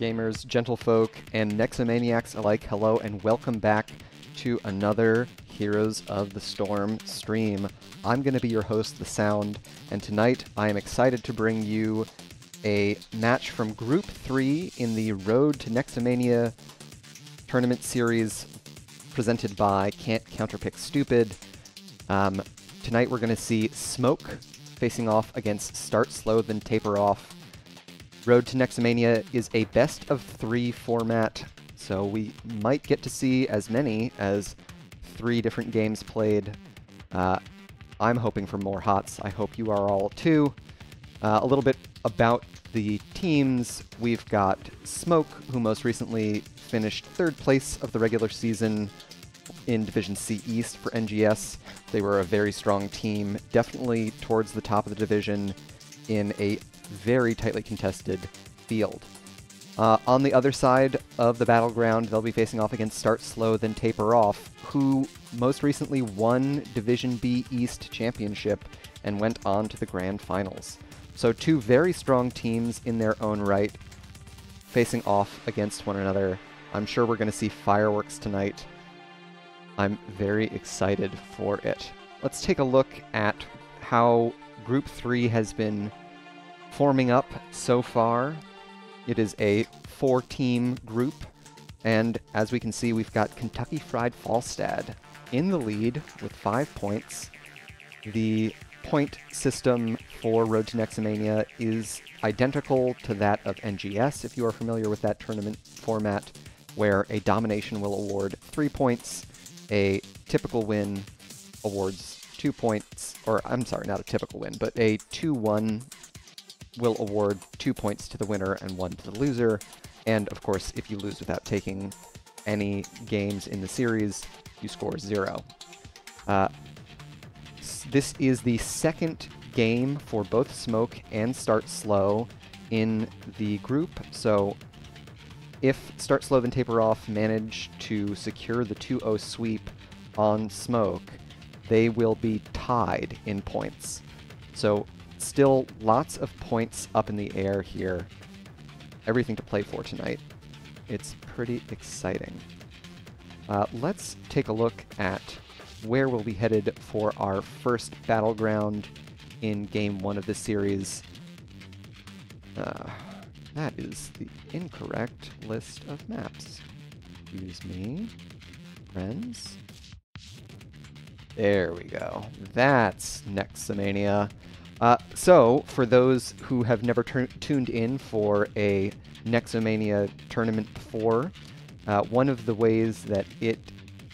Gamers, gentlefolk, and Nexomaniacs alike, hello and welcome back to another Heroes of the Storm stream. I'm going to be your host, The Sound, and tonight I am excited to bring you a match from Group 3 in the Road to Nexomania tournament series presented by Can't Counterpick Stupid. Tonight we're going to see Smoke facing off against Start Slow Then Taper Off. Road to Nexomania is a best-of-3 format, so we might get to see as many as 3 different games played. I'm hoping for more HOTS. I hope you are all too. A little bit about the teams. We've got Smoke, who most recently finished 3rd place of the regular season in Division C East for NGS. They were a very strong team, definitely towards the top of the division in a very tightly contested field. On the other side of the battleground, they'll be facing off against Start Slow Then Taper Off, who most recently won Division B East Championship and went on to the Grand Finals. So 2 very strong teams in their own right, facing off against one another. I'm sure we're going to see fireworks tonight. I'm very excited for it. Let's take a look at how Group 3 has been forming up so far. It is a 4-team group, and as we can see, we've got Kentucky Fried Falstad in the lead with 5 points. The point system for Road to Nexomania is identical to that of NGS, if you are familiar with that tournament format, where a domination will award 3 points, a typical win awards 2 points, or I'm sorry, not a typical win, but a 2-1 will award 2 points to the winner and 1 to the loser. And of course, if you lose without taking any games in the series, you score 0. This is the 2nd game for both Smoke and Start Slow in the group, so if Start Slow Then Taper Off manage to secure the 2-0 sweep on Smoke, they will be tied in points. So still lots of points up in the air here. Everything to play for tonight. It's pretty exciting. Let's take a look at where we'll be headed for our first battleground in Game 1 of this series. That is the incorrect list of maps. Excuse me, friends. There we go. That's Nexomania. So, for those who have never tuned in for a Nexomania tournament before, one of the ways that it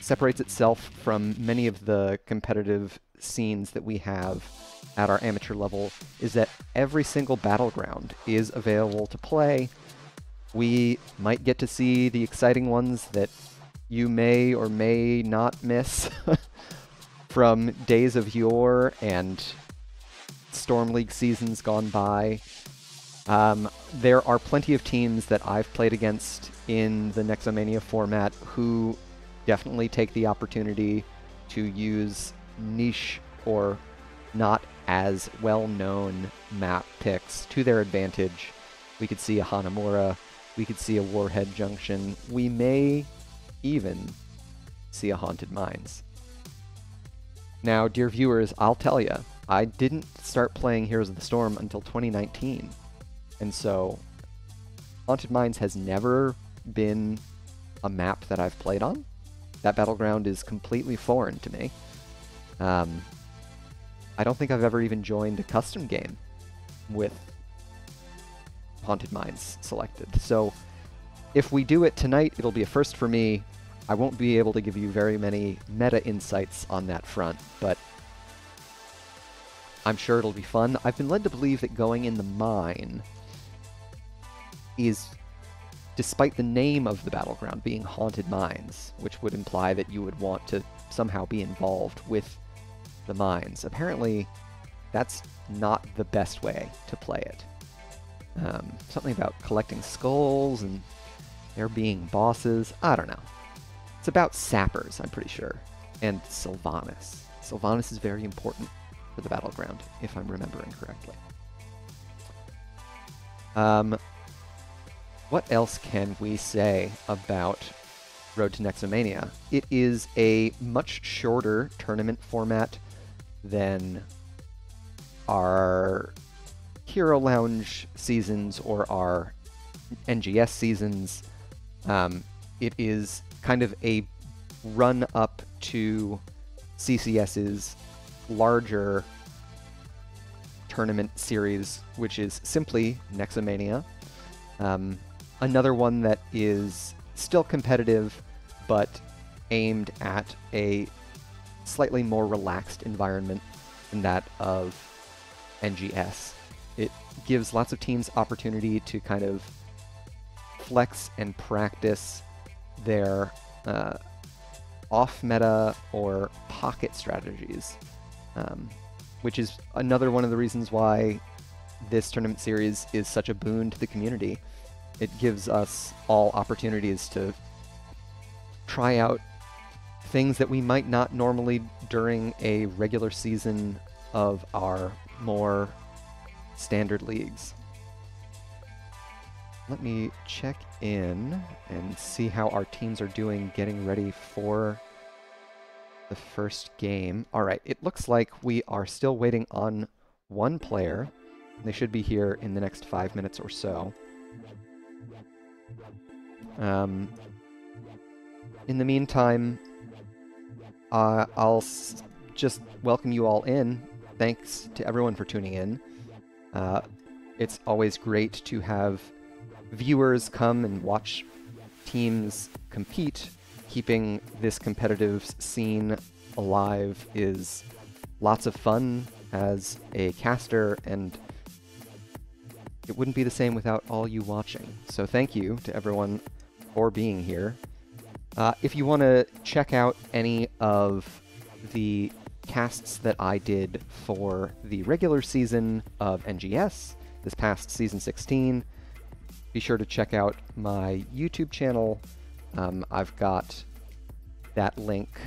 separates itself from many of the competitive scenes that we have at our amateur level is that every single battleground is available to play. We might get to see the exciting ones that you may or may not miss from days of yore and Storm League seasons gone by. There are plenty of teams that I've played against in the Nexomania format who definitely take the opportunity to use niche or not as well-known map picks to their advantage. We could see a Hanamura, we could see a Warhead Junction, we may even see a Haunted Mines. Now, dear viewers, I'll tell you, I didn't start playing Heroes of the Storm until 2019, and so Haunted Mines has never been a map that I've played on. That battleground is completely foreign to me. I don't think I've ever even joined a custom game with Haunted Mines selected. So if we do it tonight, it'll be a first for me. I won't be able to give you very many meta insights on that front, but I'm sure it'll be fun. I've been led to believe that going in the mine is, despite the name of the battleground being Haunted Mines, which would imply that you would want to somehow be involved with the mines. Apparently, that's not the best way to play it. Something about collecting skulls and there being bosses. I don't know. It's about sappers, I'm pretty sure. And Sylvanas. Sylvanas is very important for the battleground, if I'm remembering correctly. what else can we say about Road to Nexomania? It is a much shorter tournament format than our Hero Lounge seasons or our NGS seasons. It is kind of a run-up to CCS's larger tournament series, which is simply Nexomania. Another one that is still competitive, but aimed at a slightly more relaxed environment than that of NGS. It gives lots of teams opportunity to kind of flex and practice their off-meta or pocket strategies, which is another one of the reasons why this tournament series is such a boon to the community. It gives us all opportunities to try out things that we might not normally during a regular season of our more standard leagues. Let me check in and see how our teams are doing getting ready for the first game. All right, it looks like we are still waiting on one player. They should be here in the next 5 minutes or so. In the meantime, I'll just welcome you all in. Thanks to everyone for tuning in. It's always great to have viewers come and watch teams compete. Keeping this competitive scene alive is lots of fun as a caster, and it wouldn't be the same without all you watching. So thank you to everyone for being here. If you want to check out any of the casts that I did for the regular season of NGS, this past Season 16, be sure to check out my YouTube channel. I've got that link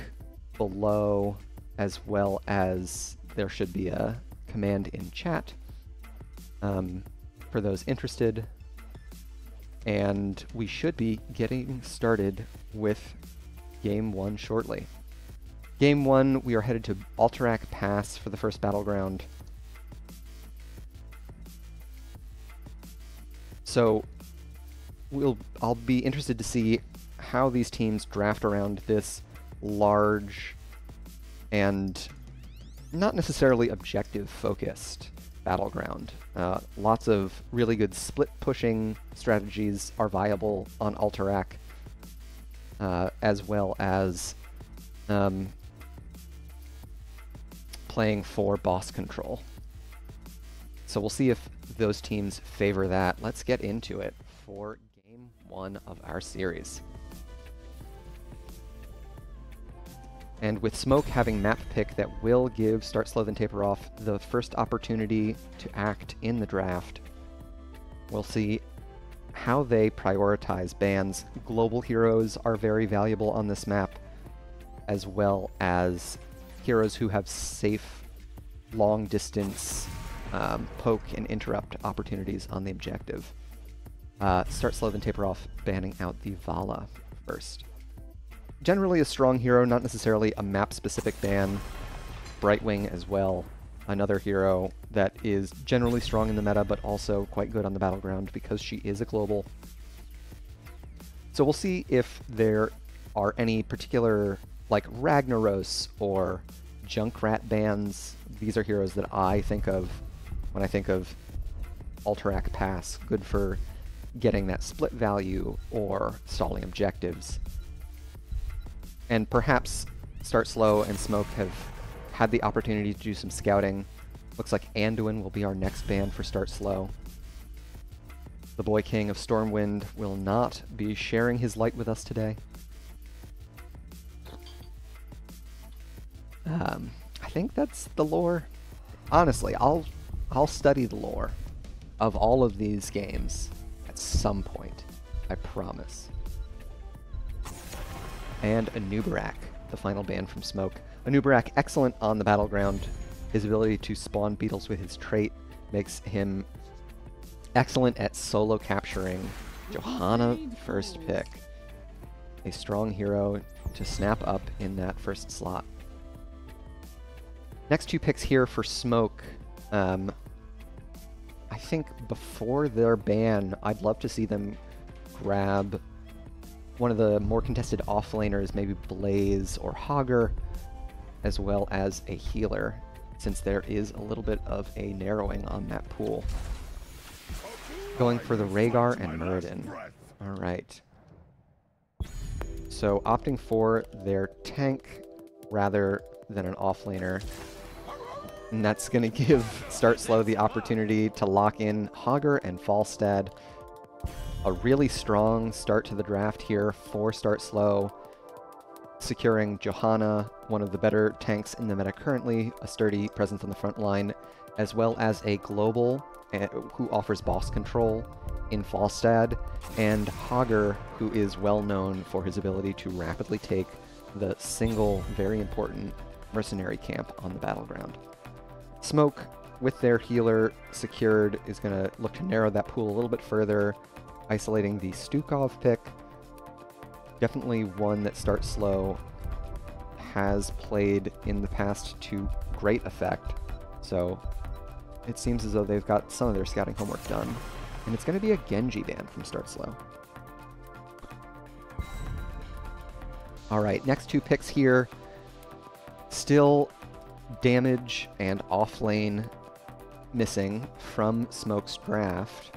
below, as well as there should be a command in chat for those interested. And we should be getting started with Game 1 shortly. Game 1, we are headed to Alterac Pass for the first battleground. So I'll be interested to see how these teams draft around this large and not necessarily objective-focused battleground. Lots of really good split-pushing strategies are viable on Alterac, as well as playing for boss control. So we'll see if those teams favor that. Let's get into it for Game 1 of our series. And with Smoke having map pick that will give Start Slow Then Taper Off the first opportunity to act in the draft, we'll see how they prioritize bans. Global heroes are very valuable on this map, as well as heroes who have safe, long-distance poke and interrupt opportunities on the objective. Start Slow Then Taper Off, banning out the Vala first. Generally a strong hero, not necessarily a map-specific ban. Brightwing as well, another hero that is generally strong in the meta, but also quite good on the battleground because she is a global. So we'll see if there are any particular, like Ragnaros or Junkrat bans. These are heroes that I think of when I think of Alterac Pass, good for getting that split value or stalling objectives. And perhaps Start Slow and Smoke have had the opportunity to do some scouting. Looks like Anduin will be our next ban for Start Slow. The Boy King of Stormwind will not be sharing his light with us today. I think that's the lore. Honestly, I'll study the lore of all of these games at some point. I promise. And Anubarak, the final ban from Smoke. Anubarak, excellent on the battleground. His ability to spawn beetles with his trait makes him excellent at solo capturing Johanna, first pick. A strong hero to snap up in that first slot. Next two picks here for Smoke. I think before their ban, I'd love to see them grab one of the more contested offlaners, maybe Blaze or Hogger, as well as a healer, since there is a little bit of a narrowing on that pool. Going for the Rhaegar and Muradin. Alright. So opting for their tank rather than an offlaner. And that's going to give Start Slow the opportunity to lock in Hogger and Falstad. A really strong start to the draft here for Start Slow. Securing Johanna, one of the better tanks in the meta currently, a sturdy presence on the front line, as well as a global who offers boss control in Falstad, and Hogger, who is well known for his ability to rapidly take the single, very important mercenary camp on the battleground. Smoke, with their healer secured, is going to look to narrow that pool a little bit further, isolating the Stukov pick. Definitely one that Start Slow has played in the past to great effect, so it seems as though they've got some of their scouting homework done. And it's going to be a Genji ban from Start Slow. Alright, next two picks here. Still damage and offlane missing from Smoke's draft.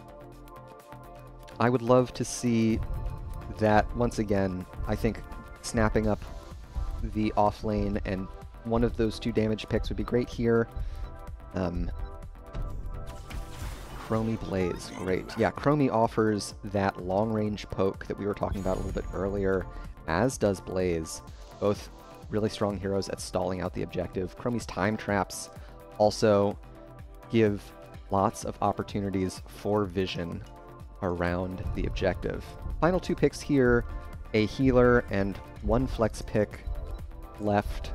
I would love to see that once again. I think snapping up the offlane and one of those two damage picks would be great here. Chromie Blaze, great. Yeah, Chromie offers that long-range poke that we were talking about a little bit earlier, as does Blaze. Both really strong heroes at stalling out the objective. Chromie's time traps also give lots of opportunities for vision around the objective. Final two picks here, a healer and one flex pick left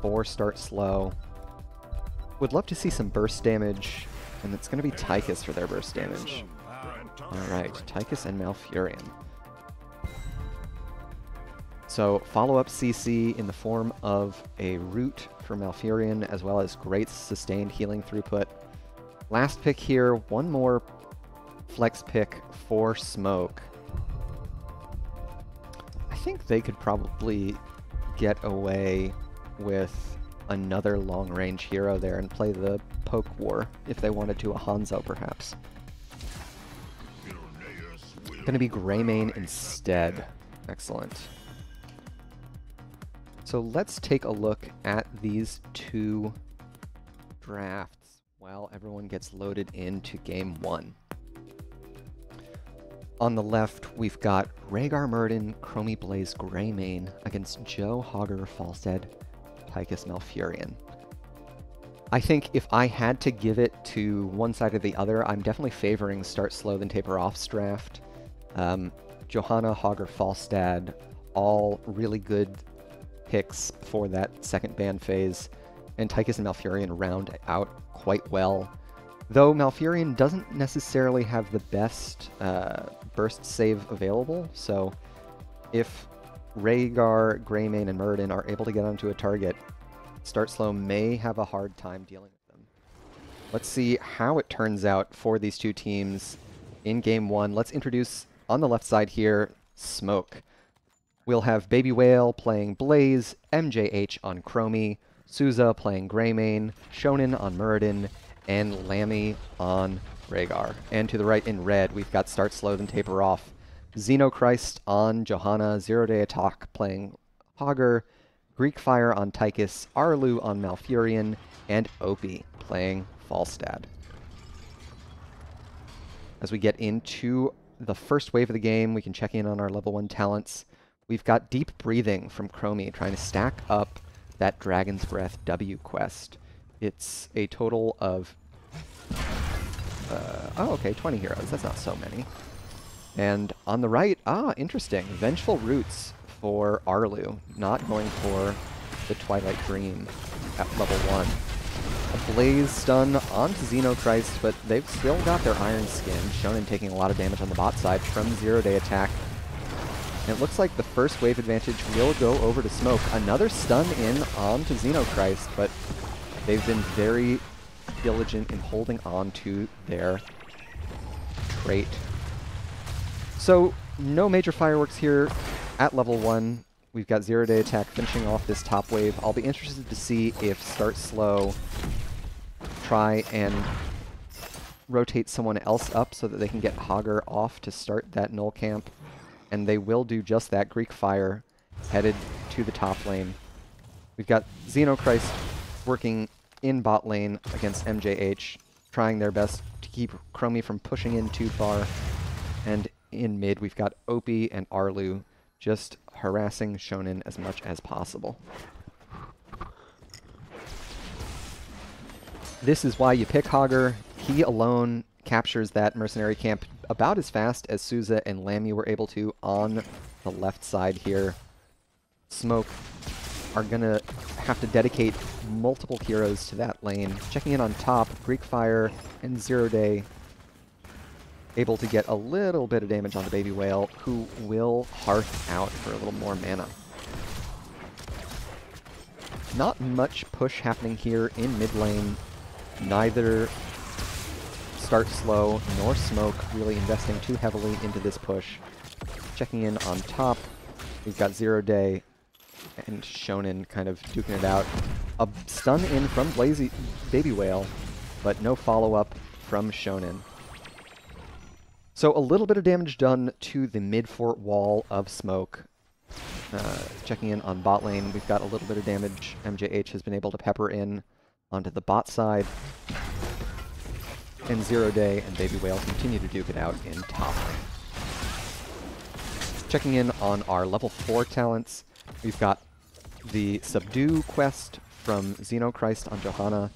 for Start Slow. Would love to see some burst damage, and it's going to be Tychus for their burst damage. Alright, Tychus and Malfurion. So follow-up CC in the form of a root for Malfurion, as well as great sustained healing throughput. Last pick here, one more flex pick for Smoke. I think they could probably get away with another long-range hero there and play the poke war if they wanted to, a Hanzo perhaps. Gonna be Greymane instead. Excellent. So let's take a look at these two drafts while everyone gets loaded into game one. On the left, we've got Rhaegar Muradin, Chromie Blaze, Greymane against Joe, Hogger, Falstad, Tychus, Malfurion. I think if I had to give it to one side or the other, I'm definitely favoring Start Slow than Taper Off's draft. Johanna, Hogger, Falstad, all really good picks for that second ban phase, and Tychus and Malfurion round out quite well. Though Malfurion doesn't necessarily have the best burst save available, so if Rhaegar, Greymane, and Muradin are able to get onto a target, Start Slow may have a hard time dealing with them. Let's see how it turns out for these two teams in game one. Let's introduce, on the left side here, Smoke. We'll have Baby Whale playing Blaze, MJH on Chromie, Souza playing Greymane, Shonen on Muradin, and Lammy on Rhaegar. And to the right in red, we've got Start Slow then Taper Off. Xenochrist on Johanna, Zero Day Attack playing Hogger, Greek Fire on Tychus, Arlu on Malfurion, and Opie playing Falstad. As we get into the first wave of the game, we can check in on our level 1 talents. We've got Deep Breathing from Chromie, trying to stack up that Dragon's Breath W quest. It's a total of, 20 heroes. That's not so many. And on the right, interesting, Vengeful Roots for Arlu, not going for the Twilight Dream at level 1. A Blaze stun onto Xenochrist, but they've still got their Iron Skin. Shonen taking a lot of damage on the bot side from zero-day attack. And it looks like the first wave advantage will go over to Smoke. Another stun in onto Xenochrist, but they've been very diligent in holding on to their trait. So, no major fireworks here at level 1. We've got zero-day attack finishing off this top wave. I'll be interested to see if Start Slow try and rotate someone else up so that they can get Hogger off to start that null camp. And they will do just that. Greek Fire headed to the top lane. We've got Xenochrist working in bot lane against MJH, trying their best to keep Chromie from pushing in too far. And in mid, we've got Opie and Arlu just harassing Shonen as much as possible. This is why you pick Hogger. He alone captures that mercenary camp about as fast as Souza and Lammy were able to on the left side here. Smoke are gonna have to dedicate multiple heroes to that lane. Checking in on top, Greek Fire and Zero Day able to get a little bit of damage on the Baby Whale, who will Hearth out for a little more mana. Not much push happening here in mid lane. Neither Start Slow nor Smoke really investing too heavily into this push. Checking in on top, we've got Zero Day and Shonen kind of duking it out. A stun in from Baby Whale, but no follow-up from Shonen. So a little bit of damage done to the mid-fort wall of Smoke. Checking in on bot lane, we've got a little bit of damage. MJH has been able to pepper in onto the bot side. And Zero Day and Baby Whale continue to duke it out in top lane. Checking in on our level 4 talents, we've got the Subdue quest from Xenochrist on Johanna,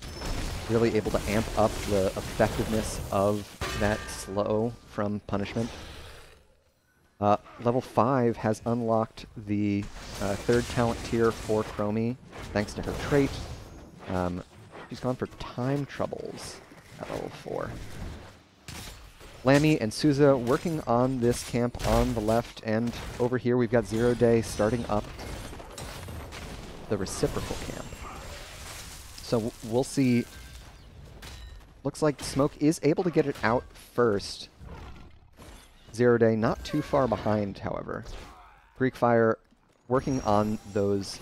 really able to amp up the effectiveness of that slow from punishment. Level 5 has unlocked the third talent tier for Chromie, thanks to her trait. She's gone for Time Troubles at level 4. Lammy and Souza working on this camp on the left, and over here we've got Zero Day starting up the reciprocal camp. So we'll see. Looks like Smoke is able to get it out first. Zero Day not too far behind, however. Greek Fire working on those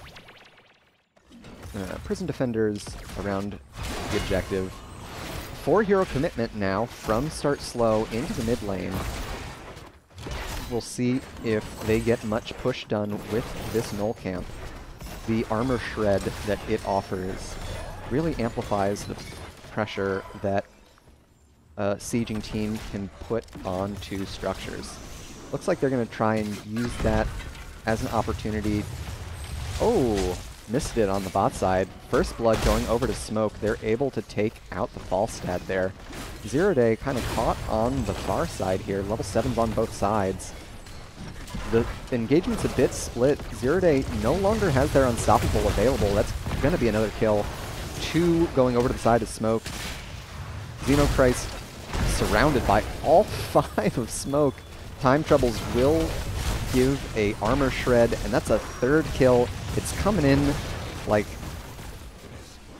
prison defenders around the objective. 4-hero commitment now from Start Slow into the mid lane. We'll see if they get much push done with this null camp. The armor shred that it offers really amplifies the pressure that a sieging team can put onto structures. Looks like they're going to try and use that as an opportunity. Oh, missed it on the bot side. First blood going over to Smoke. They're able to take out the Falstad there. Zero Day kind of caught on the far side here. Level 7's on both sides. The engagement's a bit split. Zero Day no longer has their Unstoppable available. That's going to be another kill. 2 going over to the side of Smoke. Xenochrist surrounded by all 5 of Smoke. Time Troubles will give a armor shred, and that's a 3rd kill. It's coming in like,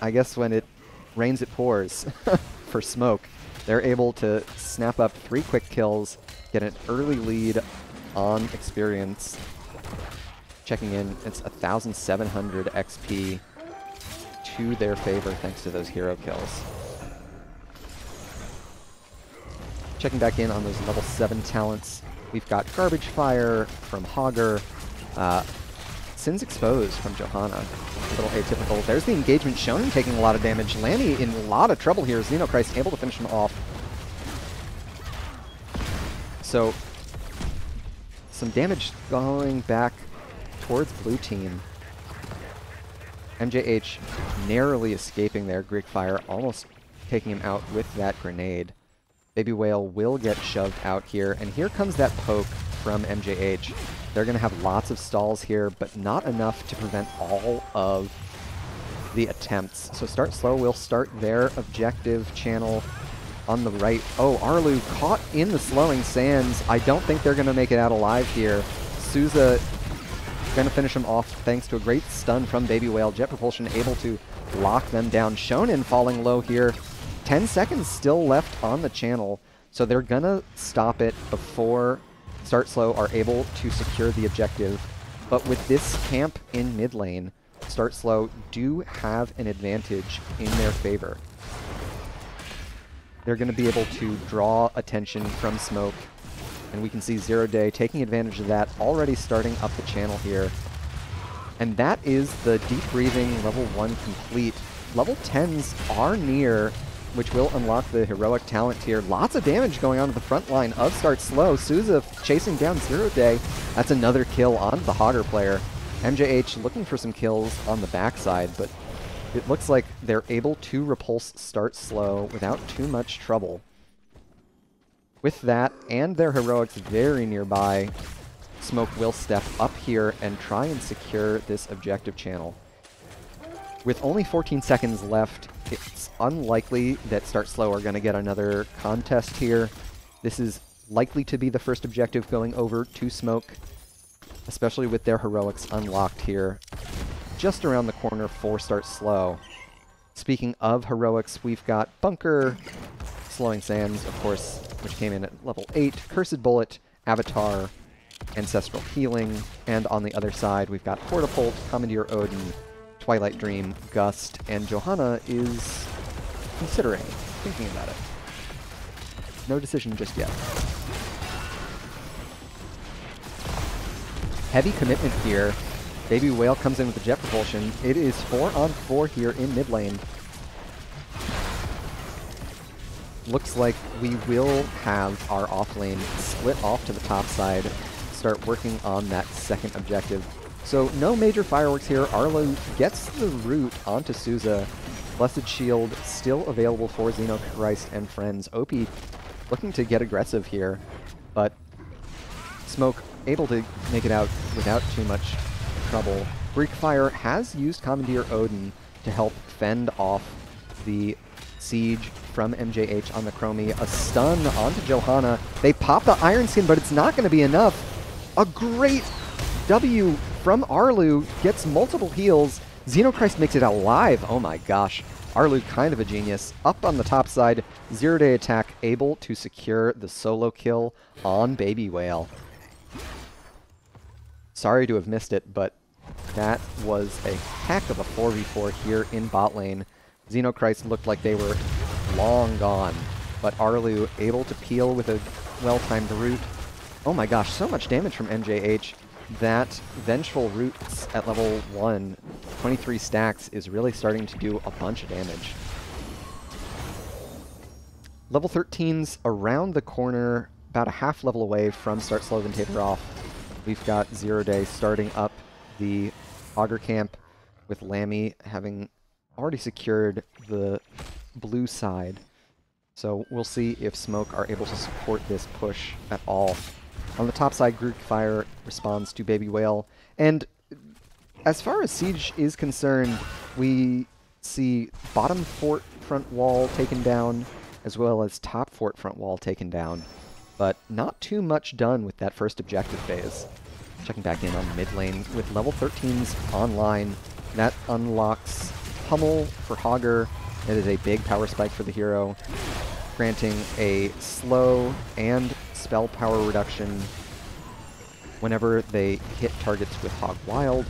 I guess when it rains it pours for Smoke. They're able to snap up 3 quick kills, get an early lead on experience. Checking in, it's 1,700 XP to their favor thanks to those hero kills. Checking back in on those level 7 talents, we've got Garbage Fire from Hogger, Sin's Exposed from Johanna, a little atypical. There's the engagement. Shonen taking a lot of damage. Lammy in a lot of trouble here. Xenochrist able to finish him off. So, some damage going back towards blue team. MJH narrowly escaping there. Greek Fire almost taking him out with that grenade. Baby Whale will get shoved out here, and here comes that poke from MJH. They're going to have lots of stalls here, but not enough to prevent all of the attempts. So Start Slow will start their objective channel on the right. Oh, Arlu caught in the slowing sands. I don't think they're going to make it out alive here. Souza going to finish him off thanks to a great stun from Baby Whale. Jet Propulsion able to lock them down. Shonen falling low here. 10 seconds still left on the channel, so they're going to stop it before Start Slow are able to secure the objective. But with this camp in mid lane, Start Slow do have an advantage in their favor. They're going to be able to draw attention from Smoke, and we can see Zero Day taking advantage of that, already starting up the channel here. And that is the Deep Breathing level 1 complete. Level 10s are near, which will unlock the heroic talent tier. Lots of damage going on to the front line of Start Slow. Souza chasing down Zero Day. That's another kill on the Hogger player. MJH looking for some kills on the backside, but it looks like they're able to repulse Start Slow without too much trouble. With that, and their heroics very nearby, Smoke will step up here and try and secure this objective channel. With only 14 seconds left, it's unlikely that Start Slow are going to get another contest here. This is likely to be the first objective going over to Smoke, especially with their heroics unlocked here, just around the corner for Start Slow. Speaking of heroics, we've got Bunker, Slowing Sands, of course, which came in at level 8, Cursed Bullet, Avatar, Ancestral Healing, and on the other side we've got Hortapult, Commandeer Odin, Twilight Dream, Gust, and Johanna is considering, thinking about it. No decision just yet. Heavy commitment here. Baby Whale comes in with the Jet Propulsion. It is 4-on-4 here in mid lane. Looks like we will have our off lane split off to the top side, start working on that second objective. So no major fireworks here. Arlo gets the root onto Souza. Blessed Shield still available for Xenochrist and friends. OP looking to get aggressive here, but Smoke able to make it out without too much trouble. Greek Fire has used Commandeer Odin to help fend off the siege from MJH on the Chromie. A stun onto Johanna. They pop the Iron Skin, but it's not going to be enough. A great W from Arlu, gets multiple heals. Xenochrist makes it out alive. Oh my gosh. Arlu kind of a genius. Up on the top side, Zero Day attack able to secure the solo kill on Baby Whale. Sorry to have missed it, but that was a heck of a 4v4 here in bot lane. Xenochrist looked like they were long gone, but Arlu able to peel with a well-timed root. Oh my gosh, so much damage from MJH. That Vengeful Roots at level 1, 23 stacks, is really starting to do a bunch of damage. Level 13's around the corner, about a half level away from Start Slow and Taper Off. We've got Zero Day starting up the Augur camp, with Lammy having already secured the blue side. So we'll see if Smoke are able to support this push at all. On the top side, Greek Fire responds to Baby Whale. And as far as Siege is concerned, we see bottom fort front wall taken down, as well as top fort front wall taken down. But not too much done with that first objective phase. Checking back in on mid lane with level 13s online. That unlocks Pummel for Hogger. It is a big power spike for the hero, granting a slow and spell power reduction whenever they hit targets with Hog Wild.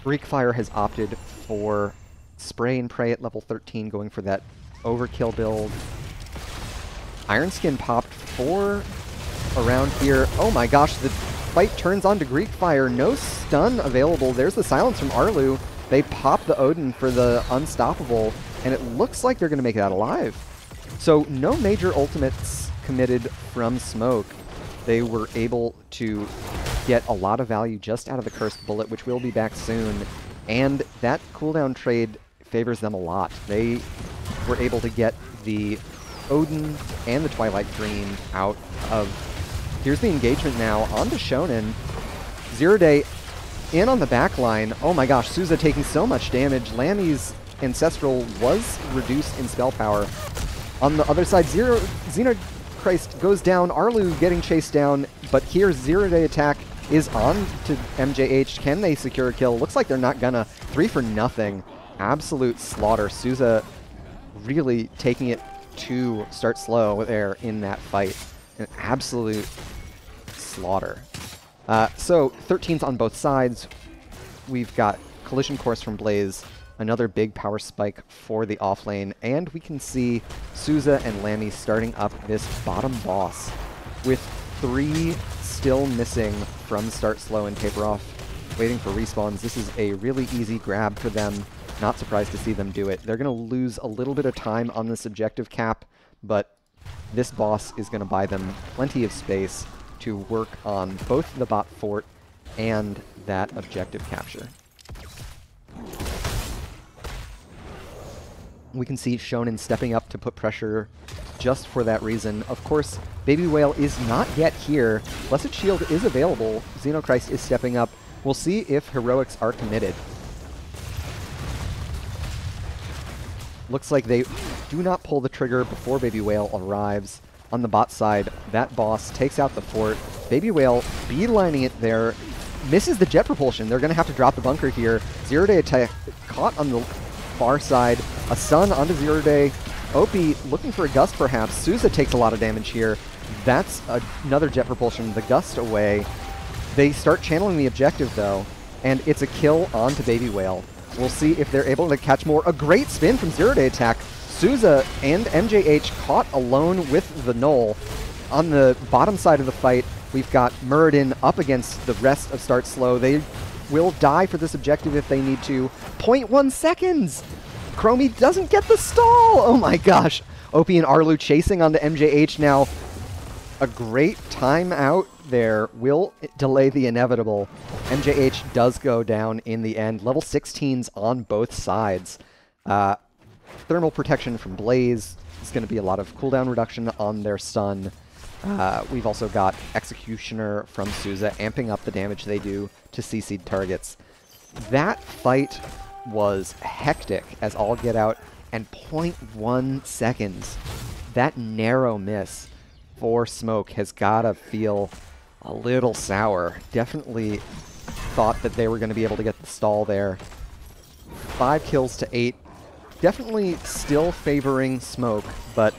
Greek Fire has opted for Spray and Pray at level 13, going for that overkill build. Iron Skin popped for around here. Oh my gosh, the fight turns on to Greek Fire. No stun available. There's the silence from Arlu. They pop the Odin for the Unstoppable, and it looks like they're going to make it out alive. So no major ultimates committed from Smoke. They were able to get a lot of value just out of the Cursed Bullet, which will be back soon, and that cooldown trade favors them a lot. They were able to get the Odin and the Twilight Dream out of... Here's the engagement now onto Shonen. Zero Day in on the back line. Oh my gosh, Souza taking so much damage. Lammy's Ancestral was reduced in spell power. On the other side, Xenochrist goes down. Arlu getting chased down, but here 0-day attack is on to MJH. Can they secure a kill? Looks like they're not gonna. 3 for nothing. Absolute slaughter. Souza really taking it to start slow there in that fight. An absolute slaughter. So 13's on both sides. We've got Collision Course from Blaze, another big power spike for the offlane, and we can see Souza and Lammy starting up this bottom boss with 3 still missing from start slow and taper off, waiting for respawns. This is a really easy grab for them. Not surprised to see them do it. They're going to lose a little bit of time on this objective cap, but this boss is going to buy them plenty of space to work on both the bot fort and that objective capture. We can see Shonen stepping up to put pressure just for that reason. Of course, Baby Whale is not yet here. Blessed Shield is available. Xenochrist is stepping up. We'll see if heroics are committed. Looks like they do not pull the trigger before Baby Whale arrives. On the bot side, that boss takes out the fort. Baby Whale beelining it there. Misses the jet propulsion. They're going to have to drop the bunker here. 0-day attack caught on the far side. A stun onto 0-day. Opie looking for a gust perhaps. Souza takes a lot of damage here. That's another jet propulsion. The gust away. They start channeling the objective though, and it's a kill onto Baby Whale. We'll see if they're able to catch more. A great spin from 0-day attack. Souza and MJH caught alone with the Null. On the bottom side of the fight, we've got Muradin up against the rest of Start Slow. They will die for this objective if they need to. 0.1 seconds! Chromie doesn't get the stall! Oh my gosh! Opie and Arlu chasing onto MJH now. A great timeout there will delay the inevitable. MJH does go down in the end. Level 16s on both sides. Thermal protection from Blaze is going to be a lot of cooldown reduction on their stun. We've also got Executioner from Souza amping up the damage they do to CC'd targets. That fight was hectic as all get out, and 0.1 seconds. That narrow miss for Smoke has got to feel a little sour. Definitely thought that they were going to be able to get the stall there. 5 kills to 8. Definitely still favoring Smoke, but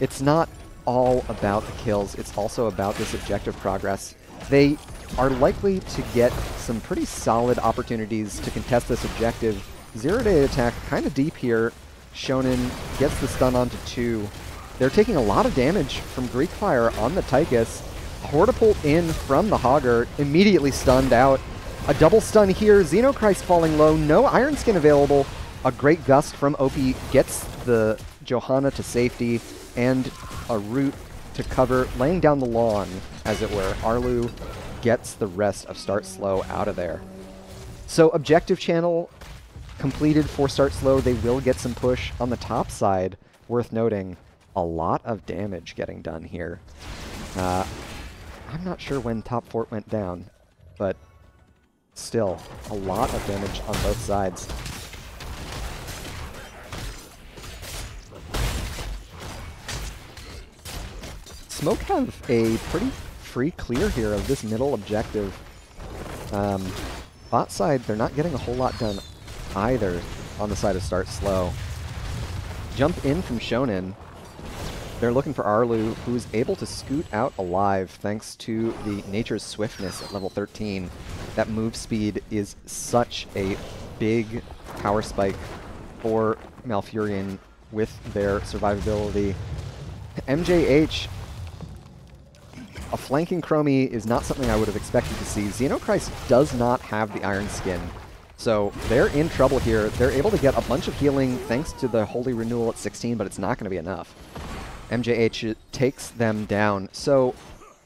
it's not all about the kills. It's also about this objective progress. They are likely to get some pretty solid opportunities to contest this objective. 0-day attack kind of deep here. Shonen gets the stun onto 2. They're taking a lot of damage from Greek Fire on the Tychus. Hortipult in from the Hogger, immediately stunned out. A double stun here, Xenochrist falling low, no Iron Skin available. A great gust from Opie gets the Johanna to safety, and a root to cover, laying down the lawn, as it were. Arlu gets the rest of Start Slow out of there. So objective channel completed for Start Slow. They will get some push on the top side. Worth noting, a lot of damage getting done here. I'm not sure when top fort went down, but still, a lot of damage on both sides. Smoke have a pretty free clear here of this middle objective. Bot side, they're not getting a whole lot done either on the side of Start Slow. Jump in from Shonen. They're looking for Arlu, who's able to scoot out alive thanks to the Nature's Swiftness at level 13. That move speed is such a big power spike for Malfurion with their survivability. MJH, a flanking Chromie is not something I would have expected to see. Xenochrist does not have the Iron Skin, so they're in trouble here. They're able to get a bunch of healing thanks to the Holy Renewal at 16, but it's not going to be enough. MJH takes them down. So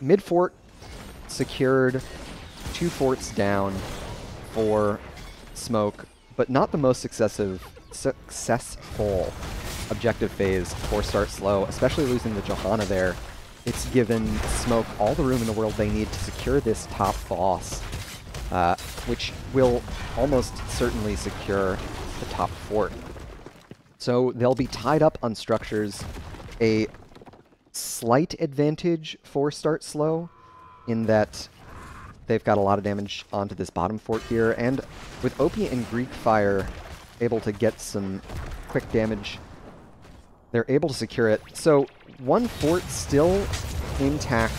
mid-fort secured, 2 forts down for Smoke, but not the most successful objective phase for Start Slow, especially losing the Johanna there. It's given Smoke all the room in the world they need to secure this top boss. which will almost certainly secure the top fort. So they'll be tied up on structures. A slight advantage for start slow in that they've got a lot of damage onto this bottom fort here, and with OP and Greek Fire able to get some quick damage, they're able to secure it. So one fort still intact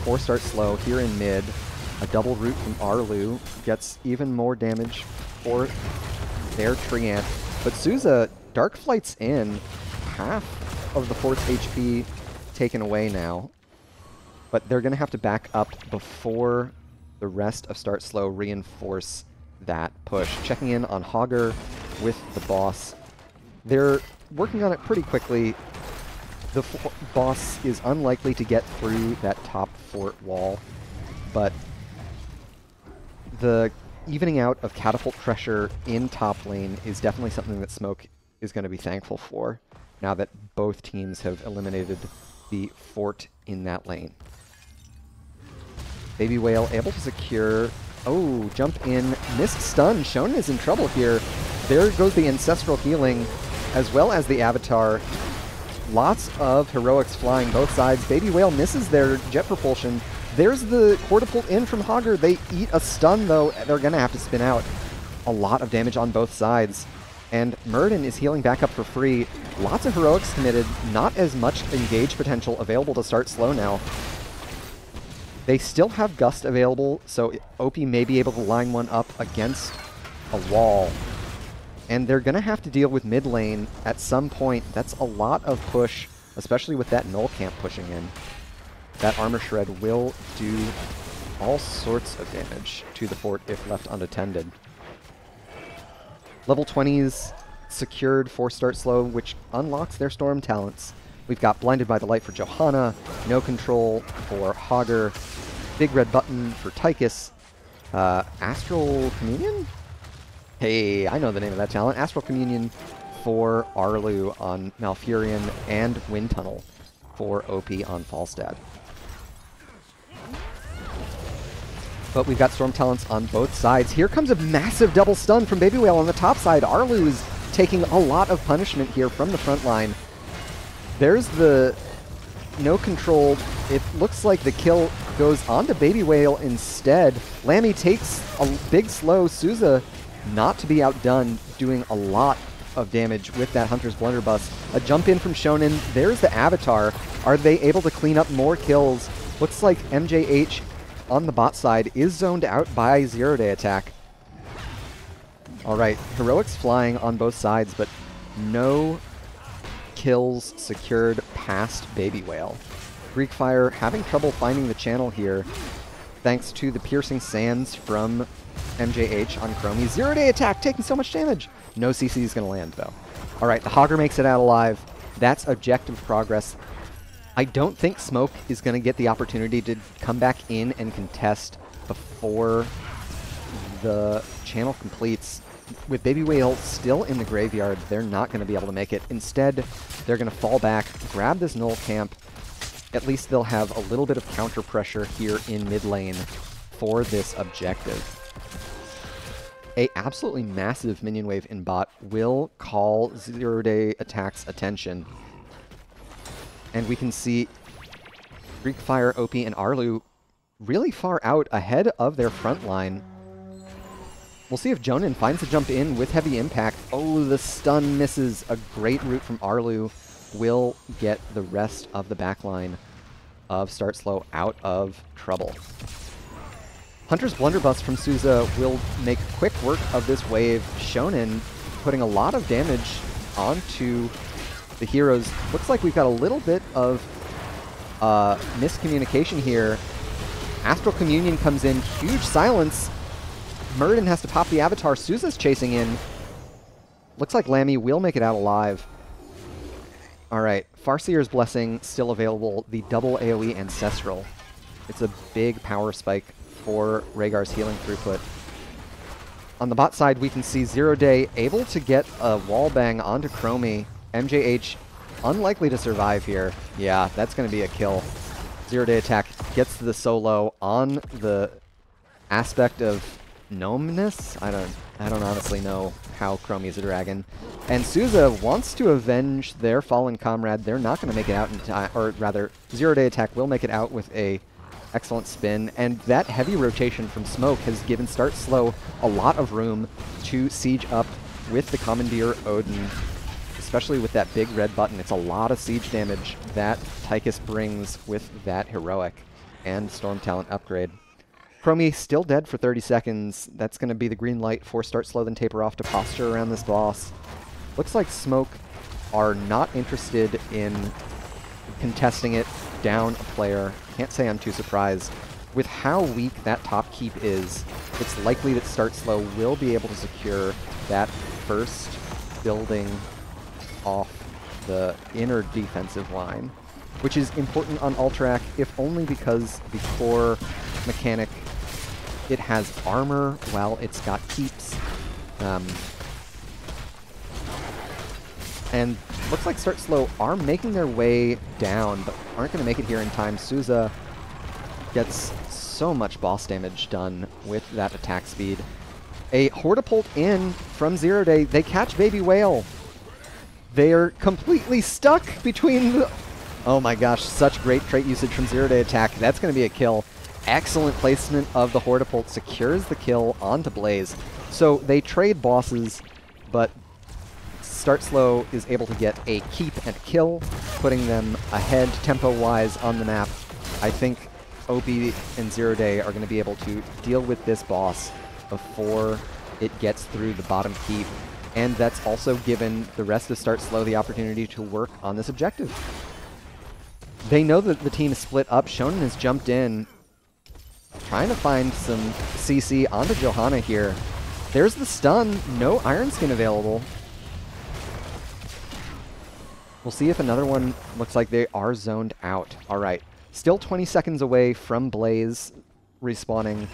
for start slow here in mid. A double root from Arlu gets even more damage for their Treant. But Souza Dark Flight's in, half of the fort's HP taken away now. But they're going to have to back up before the rest of Start Slow reinforce that push. Checking in on Hogger with the boss. They're working on it pretty quickly. The boss is unlikely to get through that top fort wall, but the evening out of catapult pressure in top lane is definitely something that Smoke is going to be thankful for now that both teams have eliminated the fort in that lane. Baby Whale able to secure... Oh, jump in, missed stun. Shonen is in trouble here. There goes the Ancestral Healing, as well as the Avatar. Lots of heroics flying both sides. Baby Whale misses their jet propulsion. There's the Hortipult in from Hogger. They eat a stun, though. They're going to have to spin out. A lot of damage on both sides. And Murden is healing back up for free. Lots of heroics committed. Not as much engage potential available to start slow now. They still have Gust available, so OP may be able to line one up against a wall. And they're going to have to deal with mid lane at some point. That's a lot of push, especially with that Null Camp pushing in. That Armor Shred will do all sorts of damage to the fort if left unattended. Level 20s secured for Start Slow, which unlocks their Storm talents. We've got Blinded by the Light for Johanna, No Control for Hogger, Big Red Button for Tychus, Astral Communion? Hey, I know the name of that talent. Astral Communion for Arlu on Malfurion, and Wind Tunnel for OP on Falstad. But we've got Storm talents on both sides. Here comes a massive double stun from Baby Whale on the top side. Arlu is taking a lot of punishment here from the front line. There's the No Control. It looks like the kill goes onto Baby Whale instead. Lammy takes a big slow. Souza, not to be outdone, doing a lot of damage with that Hunter's Blunderbuss. A jump in from Shonen. There's the Avatar. Are they able to clean up more kills? Looks like MJH on the bot side is zoned out by Zero Day Attack. Alright, heroics flying on both sides, but no kills secured past Baby Whale. Greek Fire having trouble finding the channel here, thanks to the Piercing Sands from MJH on Chromie. Zero Day Attack taking so much damage. No CC is going to land, though. Alright, the Hogger makes it out alive. That's objective progress. I don't think Smoke is going to get the opportunity to come back in and contest before the channel completes. With Baby Whale still in the graveyard, they're not going to be able to make it. Instead, they're going to fall back, grab this Null Camp. At least they'll have a little bit of counter pressure here in mid lane for this objective. A absolutely massive minion wave in bot will call Zero Day Attack's attention. And we can see Greek Fire, OP, and Arlu really far out ahead of their front line. We'll see if Jonin finds a jump in with heavy impact. Oh, the stun misses. A great route from Arlu will get the rest of the backline of Start Slow out of trouble. Hunter's Blunderbuss from Souza will make quick work of this wave. Shonen putting a lot of damage onto the heroes. Looks like we've got a little bit of miscommunication here. Astral Communion comes in. Huge silence. Murden has to pop the Avatar. Souza's chasing in. Looks like Lammy will make it out alive. Alright, Farseer's Blessing still available. The double AoE Ancestral. It's a big power spike for Rhaegar's healing throughput. On the bot side, we can see Zero Day able to get a wall bang onto Chromie. MJH unlikely to survive here. Yeah, that's going to be a kill. Zero Day Attack gets to the solo on the aspect of gnomeness? I don't honestly know how Chromie is a dragon. And Souza wants to avenge their fallen comrade. They're not going to make it out in time, or rather, Zero Day Attack will make it out with a excellent spin. And that heavy rotation from Smoke has given Start Slow a lot of room to siege up with the Commandeer Odin, especially with that big red button. It's a lot of siege damage that Tychus brings with that heroic and Storm Talent upgrade. Chromie still dead for 30 seconds. That's going to be the green light for Start Slow, then taper off to posture around this boss. Looks like Smoke are not interested in contesting it down a player. Can't say I'm too surprised. With how weak that top keep is, it's likely that Start Slow will be able to secure that first building off the inner defensive line, which is important on Alterac, if only because the core mechanic, it has armor while it's got keeps. And looks like Start Slow are making their way down, but aren't going to make it here in time. Souza gets so much boss damage done with that attack speed. A Hortipult in from Zero Day. They catch Baby Whale. They're completely stuck between the... Oh my gosh, such great trait usage from Zero Day Attack. That's going to be a kill. Excellent placement of the Hortipult. Secures the kill onto Blaze. So they trade bosses, but Start Slow is able to get a keep and a kill, putting them ahead tempo-wise on the map. I think OP and Zero Day are going to be able to deal with this boss before it gets through the bottom keep. And that's also given the rest of Start Slow the opportunity to work on this objective. They know that the team is split up. Shonen has jumped in, trying to find some CC onto Johanna here. There's the stun. No Iron Skin available. We'll see if another one looks like they are zoned out. All right. Still 20 seconds away from Blaze respawning.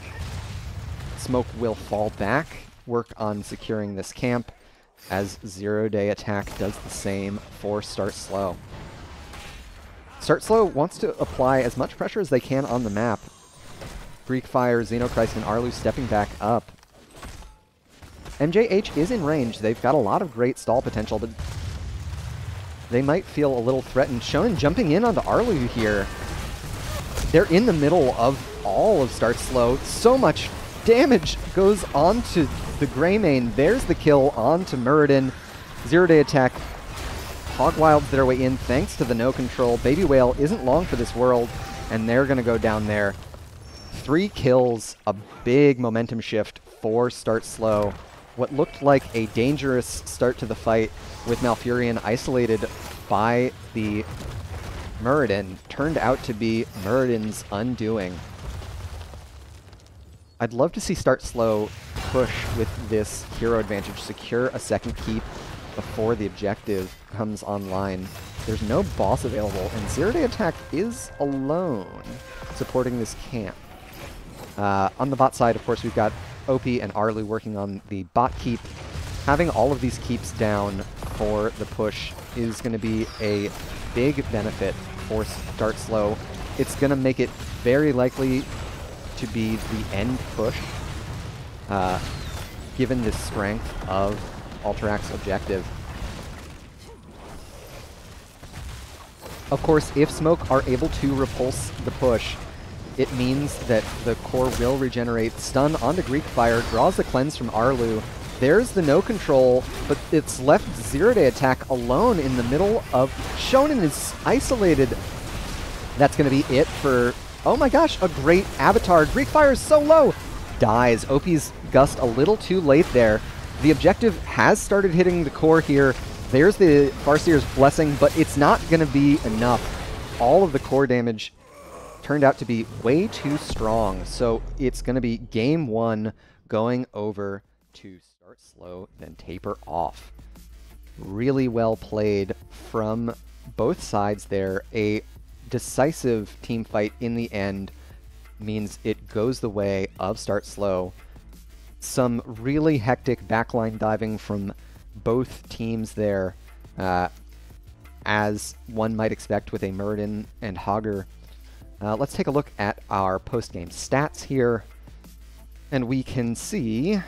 Smoke will fall back, work on securing this camp, as Zero Day Attack does the same for Start Slow. Start Slow wants to apply as much pressure as they can on the map. Greek Fire, Xenochrist, and Arlu stepping back up. MJH is in range. They've got a lot of great stall potential, but they might feel a little threatened. Shonen jumping in onto Arlu here. They're in the middle of all of Start Slow. So much damage goes onto the Greymane. There's the kill onto Muradin. Zero Day Attack hog wilds their way in thanks to the no control. Baby Whale isn't long for this world, and they're going to go down there. 3 kills, a big momentum shift for Start Slow. What looked like a dangerous start to the fight with Malfurion isolated by the Muradin turned out to be Muradin's undoing. I'd love to see Start Slow push with this hero advantage, secure a second keep before the objective comes online. There's no boss available, and Zero Day Attack is alone supporting this camp. On the bot side, of course, we've got OP and Arlu working on the bot keep. Having all of these keeps down for the push is going to be a big benefit for Start Slow. It's going to make it very likely to be the end push, given the strength of Alterac's objective. Of course, if Smoke are able to repulse the push, it means that the core will regenerate. Stun onto Greek Fire, draws the cleanse from Arlu. There's the no control, but it's left Zero Day Attack alone in the middle of... Shonen is isolated. That's going to be it for... Oh my gosh, a great avatar. Greek Fire is so low. Dies. OP's Gust a little too late there. The objective has started hitting the core here. There's the Farseer's Blessing, but it's not going to be enough. All of the core damage turned out to be way too strong, so it's going to be game 1 going over to Start Slow, then taper off. Really well played from both sides there. A decisive team fight in the end means it goes the way of Start Slow. Some really hectic backline diving from both teams there, as one might expect with a Muradin and Hogger. Let's take a look at our post-game stats here. And we can see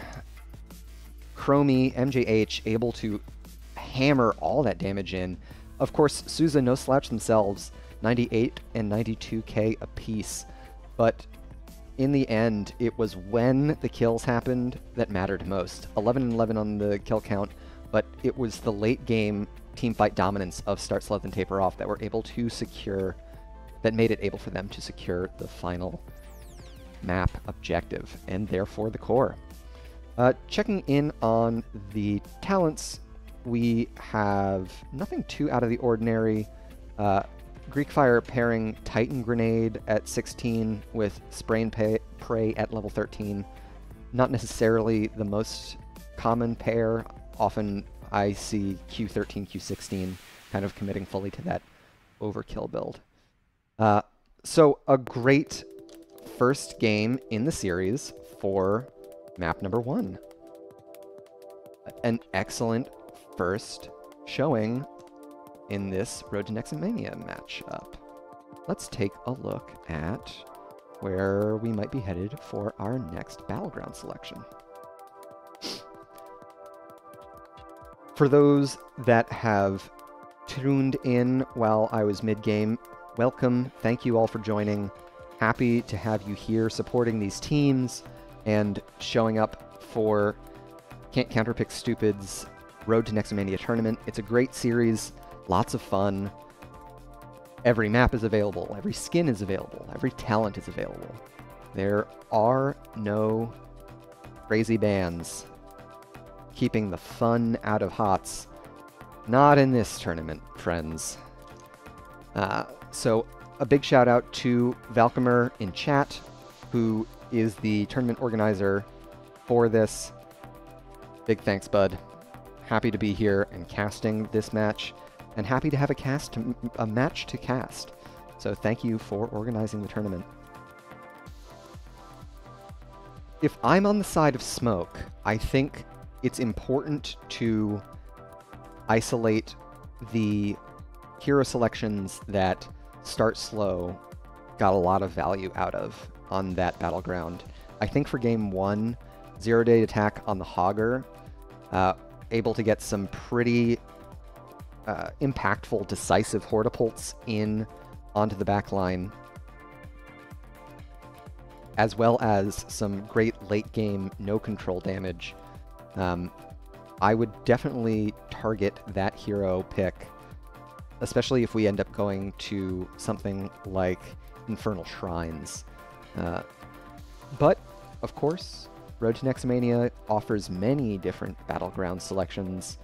Chromie, MJH able to hammer all that damage in. Of course, Souza no slouch themselves, 98 and 92k apiece. But in the end, it was when the kills happened that mattered most. 11 and 11 on the kill count, but it was the late game teamfight dominance of Start Slow and Taper Off that were able to secure, that made it able for them to secure the final map objective, and therefore the core. Checking in on the talents, we have nothing too out of the ordinary. Greek Fire pairing Titan Grenade at 16 with Spray and Pray at level 13. Not necessarily the most common pair. Often I see Q13, Q16 kind of committing fully to that overkill build. So a great first game in the series for map number 1. An excellent first showing in this Road to Nexomania matchup. Let's take a look at where we might be headed for our next battleground selection. For those that have tuned in while I was mid-game, welcome. Thank you all for joining. Happy to have you here supporting these teams and showing up for Can't Counterpick Stupid's Road to Nexomania tournament. It's a great series, lots of fun. Every map is available, every skin is available, every talent is available. There are no crazy bans keeping the fun out of HOTS. Not in this tournament, friends. So a big shout out to Valkymer in chat, who is the tournament organizer for this. Big thanks, bud. Happy to be here and casting this match, and happy to have a match to cast. So thank you for organizing the tournament. If I'm on the side of Smoke, I think it's important to isolate the hero selections that Start Slow got a lot of value out of on that battleground. I think for game 1, Zero Day Attack on the Hogger, able to get some pretty impactful, decisive Hortipults in onto the back line, as well as some great late game no control damage. I would definitely target that hero pick, especially if we end up going to something like Infernal Shrines. But, of course, Road to Nexomania offers many different battleground selections.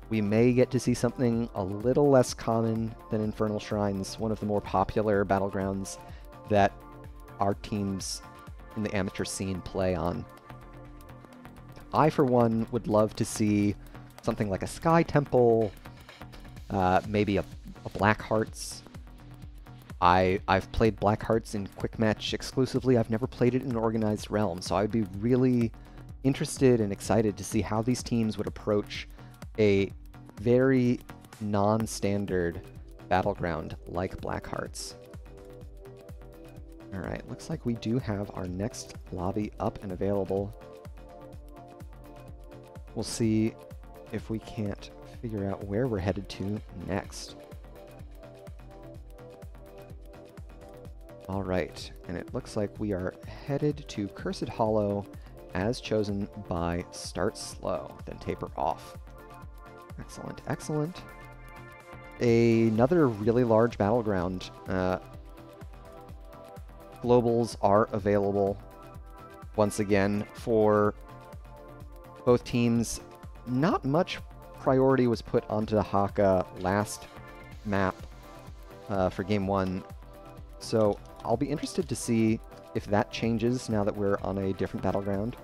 We may get to see something a little less common than Infernal Shrines, one of the more popular battlegrounds that our teams in the amateur scene play on. I, for one, would love to see something like a Sky Temple, maybe a Black Hearts. I've played Black Hearts in Quick Match exclusively. I've never played it in an organized realm, so I'd be really interested and excited to see how these teams would approach a very non-standard battleground like Black Hearts. Alright, looks like we do have our next lobby up and available. We'll see if we can't figure out where we're headed to next. Alright, and it looks like we are headed to Cursed Hollow as chosen by Start Slow, then Taper Off. Excellent, excellent. Another really large battleground. Globals are available once again for both teams. Not much priority was put onto Haka last map for game 1, so I'll be interested to see if that changes now that we're on a different battleground.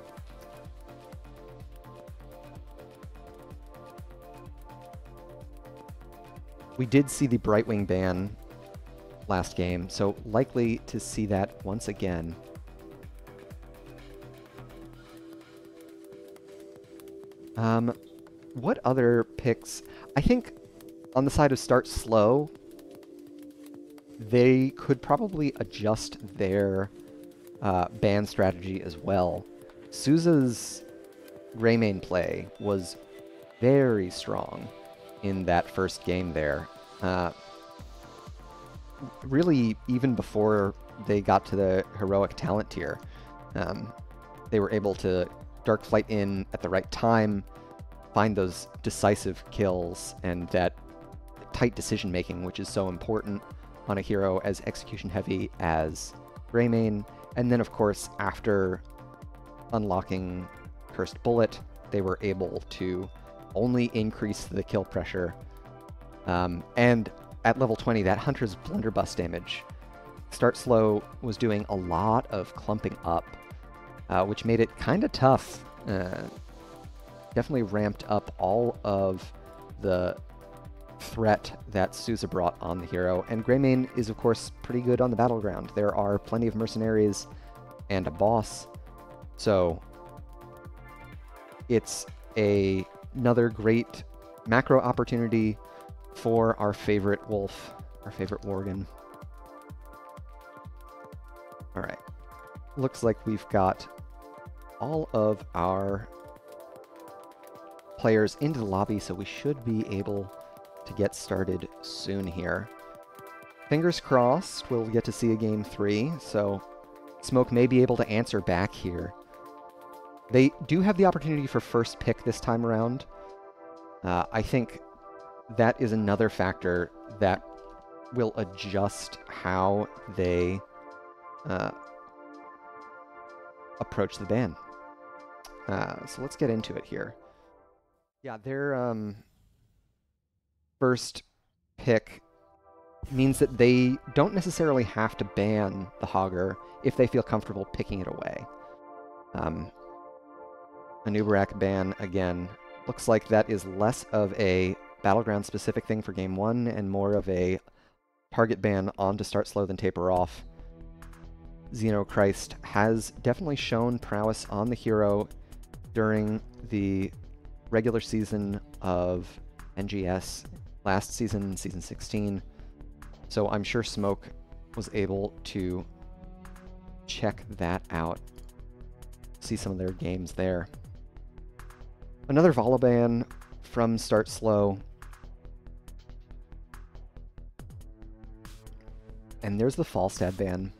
We did see the Brightwing ban last game, so likely to see that once again. What other picks? I think on the side of Start Slow, they could probably adjust their ban strategy as well. Souza's Greymane play was very strong in that first game there. Really, even before they got to the heroic talent tier, they were able to Dark Flight in at the right time, find those decisive kills, and that tight decision making, which is so important on a hero as execution heavy as Greymane. And then, of course, after unlocking Cursed Bullet, they were able to only increase the kill pressure. And at level 20, that Hunter's Blunderbuss damage. Start Slow was doing a lot of clumping up, which made it kind of tough. Definitely ramped up all of the threat that Souza brought on the hero. And Greymane is, of course, pretty good on the battleground. There are plenty of mercenaries and a boss. So it's another great macro opportunity for our favorite wolf, our favorite Worgen. All right. Looks like we've got all of our players into the lobby, so we should be able to get started soon here. Fingers crossed we'll get to see a game 3, so Smoke may be able to answer back here. They do have the opportunity for first pick this time around. I think that is another factor that will adjust how they approach the ban. So let's get into it here. Yeah, their first pick means that they don't necessarily have to ban the Hogger if they feel comfortable picking it away. Anubarak ban, again, looks like that is less of a battleground-specific thing for Game 1 and more of a target ban on to Start Slow then Taper Off. Xenochrist has definitely shown prowess on the hero during the regular season of NGS last season, Season 16. So I'm sure Smoke was able to check that out, see some of their games there. Another Volaban from Start Slow. And there's the Falstad ban.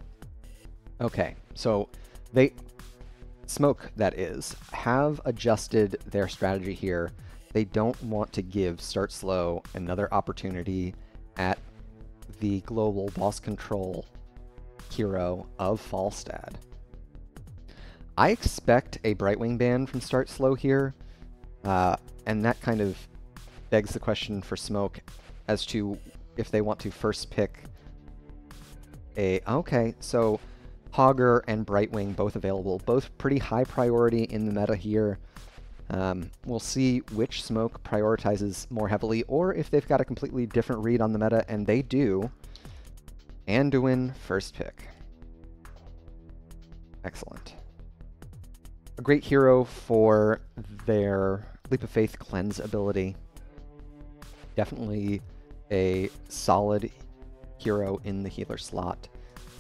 Okay, so Smoke, that is, have adjusted their strategy here. They don't want to give Start Slow another opportunity at the global boss control hero of Falstad. I expect a Brightwing ban from Start Slow here, and that kind of begs the question for Smoke as to if they want to first pick a... Okay, so Hogger and Brightwing both available, both pretty high priority in the meta here. We'll see which Smoke prioritizes more heavily, or if they've got a completely different read on the meta, and they do. Anduin first pick. Excellent. A great hero for their Leap of Faith cleanse ability. Definitely a solid hero in the healer slot.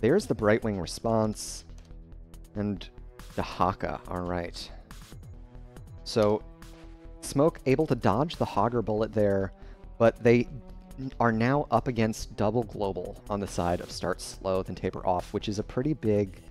There's the Brightwing response, and Dahaka, alright. So, Smoke able to dodge the Hogger bullet there, but they are now up against double global on the side of Start Slow then Taper Off, which is a pretty big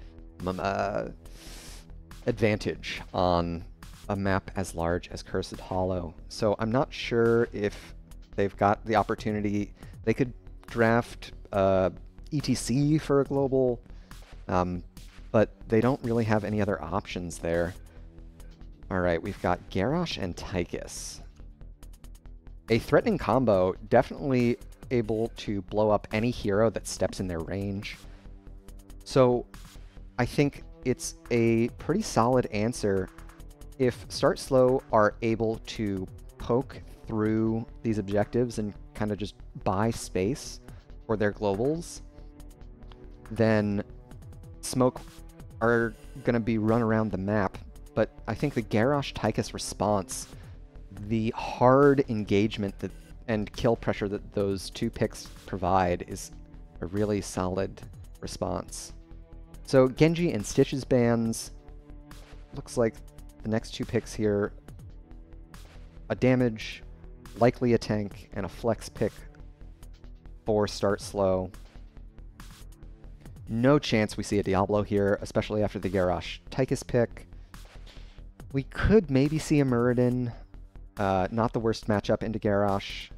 advantage on a map as large as Cursed Hollow. So I'm not sure if they've got the opportunity. They could draft ETC for a global, but they don't really have any other options there. Alright, we've got Garrosh and Tychus. A threatening combo, definitely able to blow up any hero that steps in their range. So I think it's a pretty solid answer if Start Slow are able to poke through these objectives and kind of just buy space for their globals. Then Smoke are going to be run around the map, but I think the Garrosh Tychus response, the hard engagement that and kill pressure that those two picks provide, is a really solid response. So Genji and Stitch's bans, looks like the next two picks here, a damage, likely a tank, and a flex pick for start slow. No chance we see a Diablo here, especially after the Garrosh Tychus pick. We could maybe see a Muradin. Not the worst matchup into Garrosh.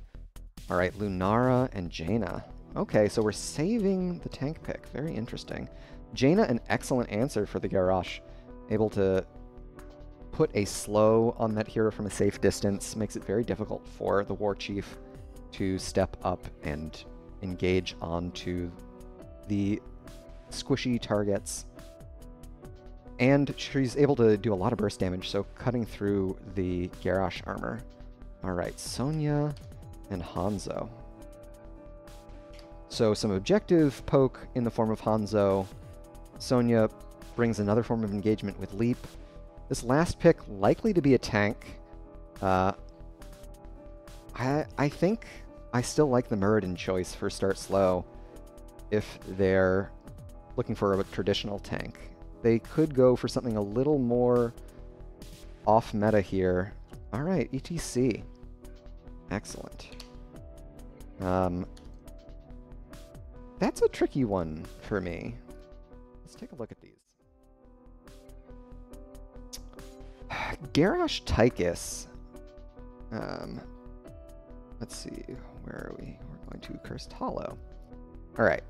All right, Lunara and Jaina. Okay, so we're saving the tank pick. Very interesting. Jaina, an excellent answer for the Garrosh. Able to put a slow on that hero from a safe distance. Makes it very difficult for the War Chief to step up and engage onto the squishy targets. And she's able to do a lot of burst damage, so cutting through the Garrosh armor. All right, Sonya and Hanzo. So some objective poke in the form of Hanzo. Sonya brings another form of engagement with Leap. This last pick likely to be a tank. I think I still like the Muradin choice for start slow if they're looking for a traditional tank. They could go for something a little more off meta here. All right, ETC. Excellent. That's a tricky one for me. Let's take a look at these. Garrosh Tychus. Let's see, where are we? We're going to Cursed Hollow. All right.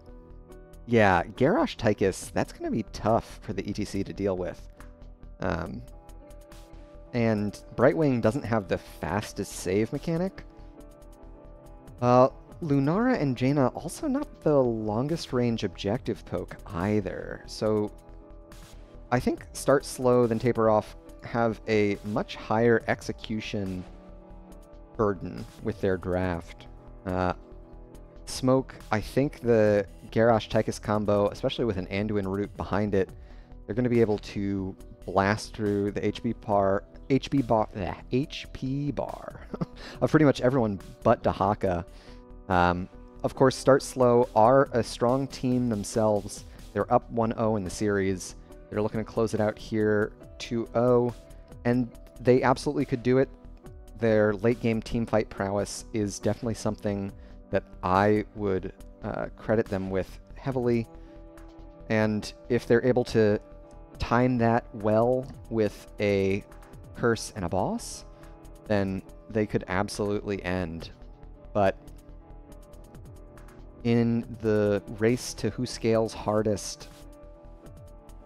Yeah, Garrosh Tychus, that's going to be tough for the ETC to deal with. And Brightwing doesn't have the fastest save mechanic. Lunara and Jaina also not the longest range objective poke either. So I think start slow then taper off have a much higher execution burden with their draft. Smoke, I think the Garrosh Tychus combo, especially with an Anduin root behind it, they're going to be able to blast through the HP bar of pretty much everyone but Dahaka. Of course, Start Slow are a strong team themselves. They're up 1-0 in the series. They're looking to close it out here 2-0, and they absolutely could do it. Their late-game teamfight prowess is definitely something that I would credit them with heavily. And if they're able to time that well with a curse and a boss, then they could absolutely end. But in the race to who scales hardest,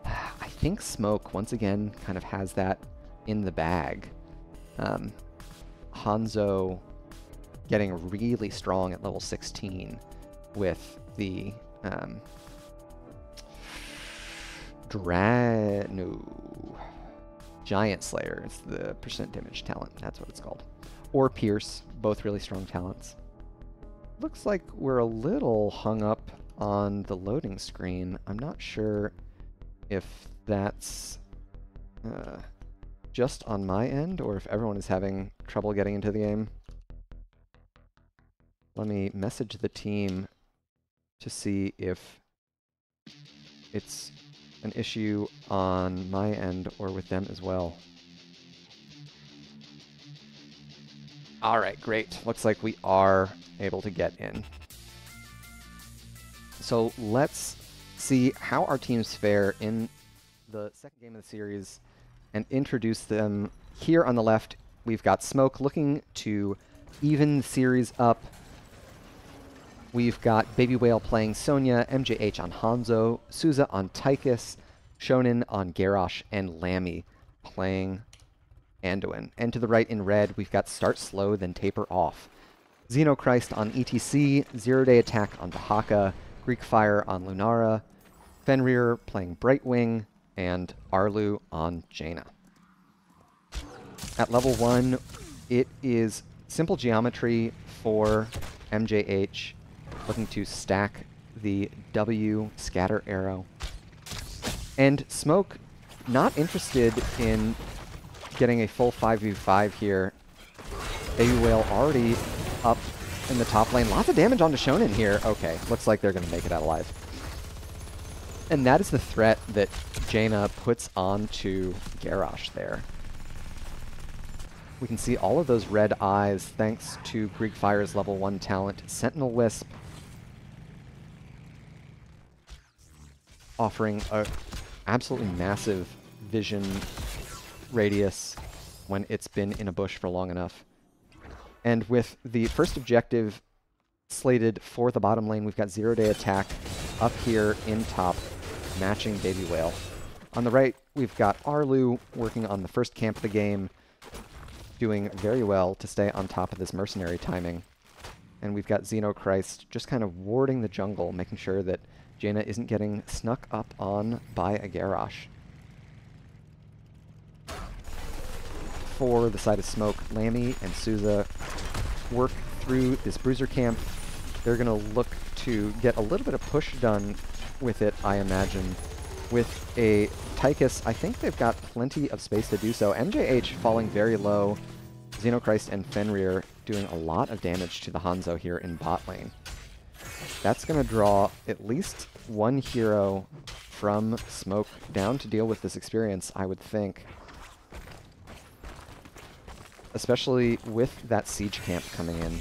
I think Smoke, once again, kind of has that in the bag. Hanzo getting really strong at level 16 with the Giant Slayer is the percent damage talent. That's what it's called. Or Pierce, both really strong talents. Looks like we're a little hung up on the loading screen. I'm not sure if that's just on my end or if everyone is having trouble getting into the game. Let me message the team to see if it's an issue on my end or with them as well. All right, great. Looks like we are able to get in. So let's see how our teams fare in the second game of the series and introduce them. Here on the left, we've got Smoke looking to even the series up. We've got Baby Whale playing Sonya, MJH on Hanzo, Souza on Tychus, Shonen on Garrosh, and Lammy playing Anduin. And to the right in red, we've got Start Slow, then Taper Off. Xenochrist on ETC, Zero Day Attack on Dahaka, Greek Fire on Lunara, Fenrir playing Brightwing, and Arlu on Jaina. At level 1, it is simple geometry for MJH, looking to stack the W scatter arrow. And Smoke, not interested in getting a full 5v5 here. Baby Whale already up in the top lane. Lots of damage onto Shonen here. Okay, looks like they're going to make it out alive. And that is the threat that Jaina puts onto Garrosh there. We can see all of those red eyes thanks to Greek Fire's level 1 talent, Sentinel Wisp, offering a absolutely massive vision radius when it's been in a bush for long enough. And with the first objective slated for the bottom lane, we've got 0-day attack up here in top, matching Baby Whale. On the right, we've got Arlu working on the first camp of the game, doing very well to stay on top of this mercenary timing. And we've got Xenochrist just kind of warding the jungle, making sure that Jaina isn't getting snuck up on by a Garrosh. For the side of Smoke, Lammy and Souza work through this bruiser camp. They're going to look to get a little bit of push done with it, I imagine. With a Tychus, I think they've got plenty of space to do so. MJH falling very low. Xenochrist and Fenrir doing a lot of damage to the Hanzo here in bot lane. That's going to draw at least one hero from Smoke down to deal with this experience, I would think. Especially with that siege camp coming in.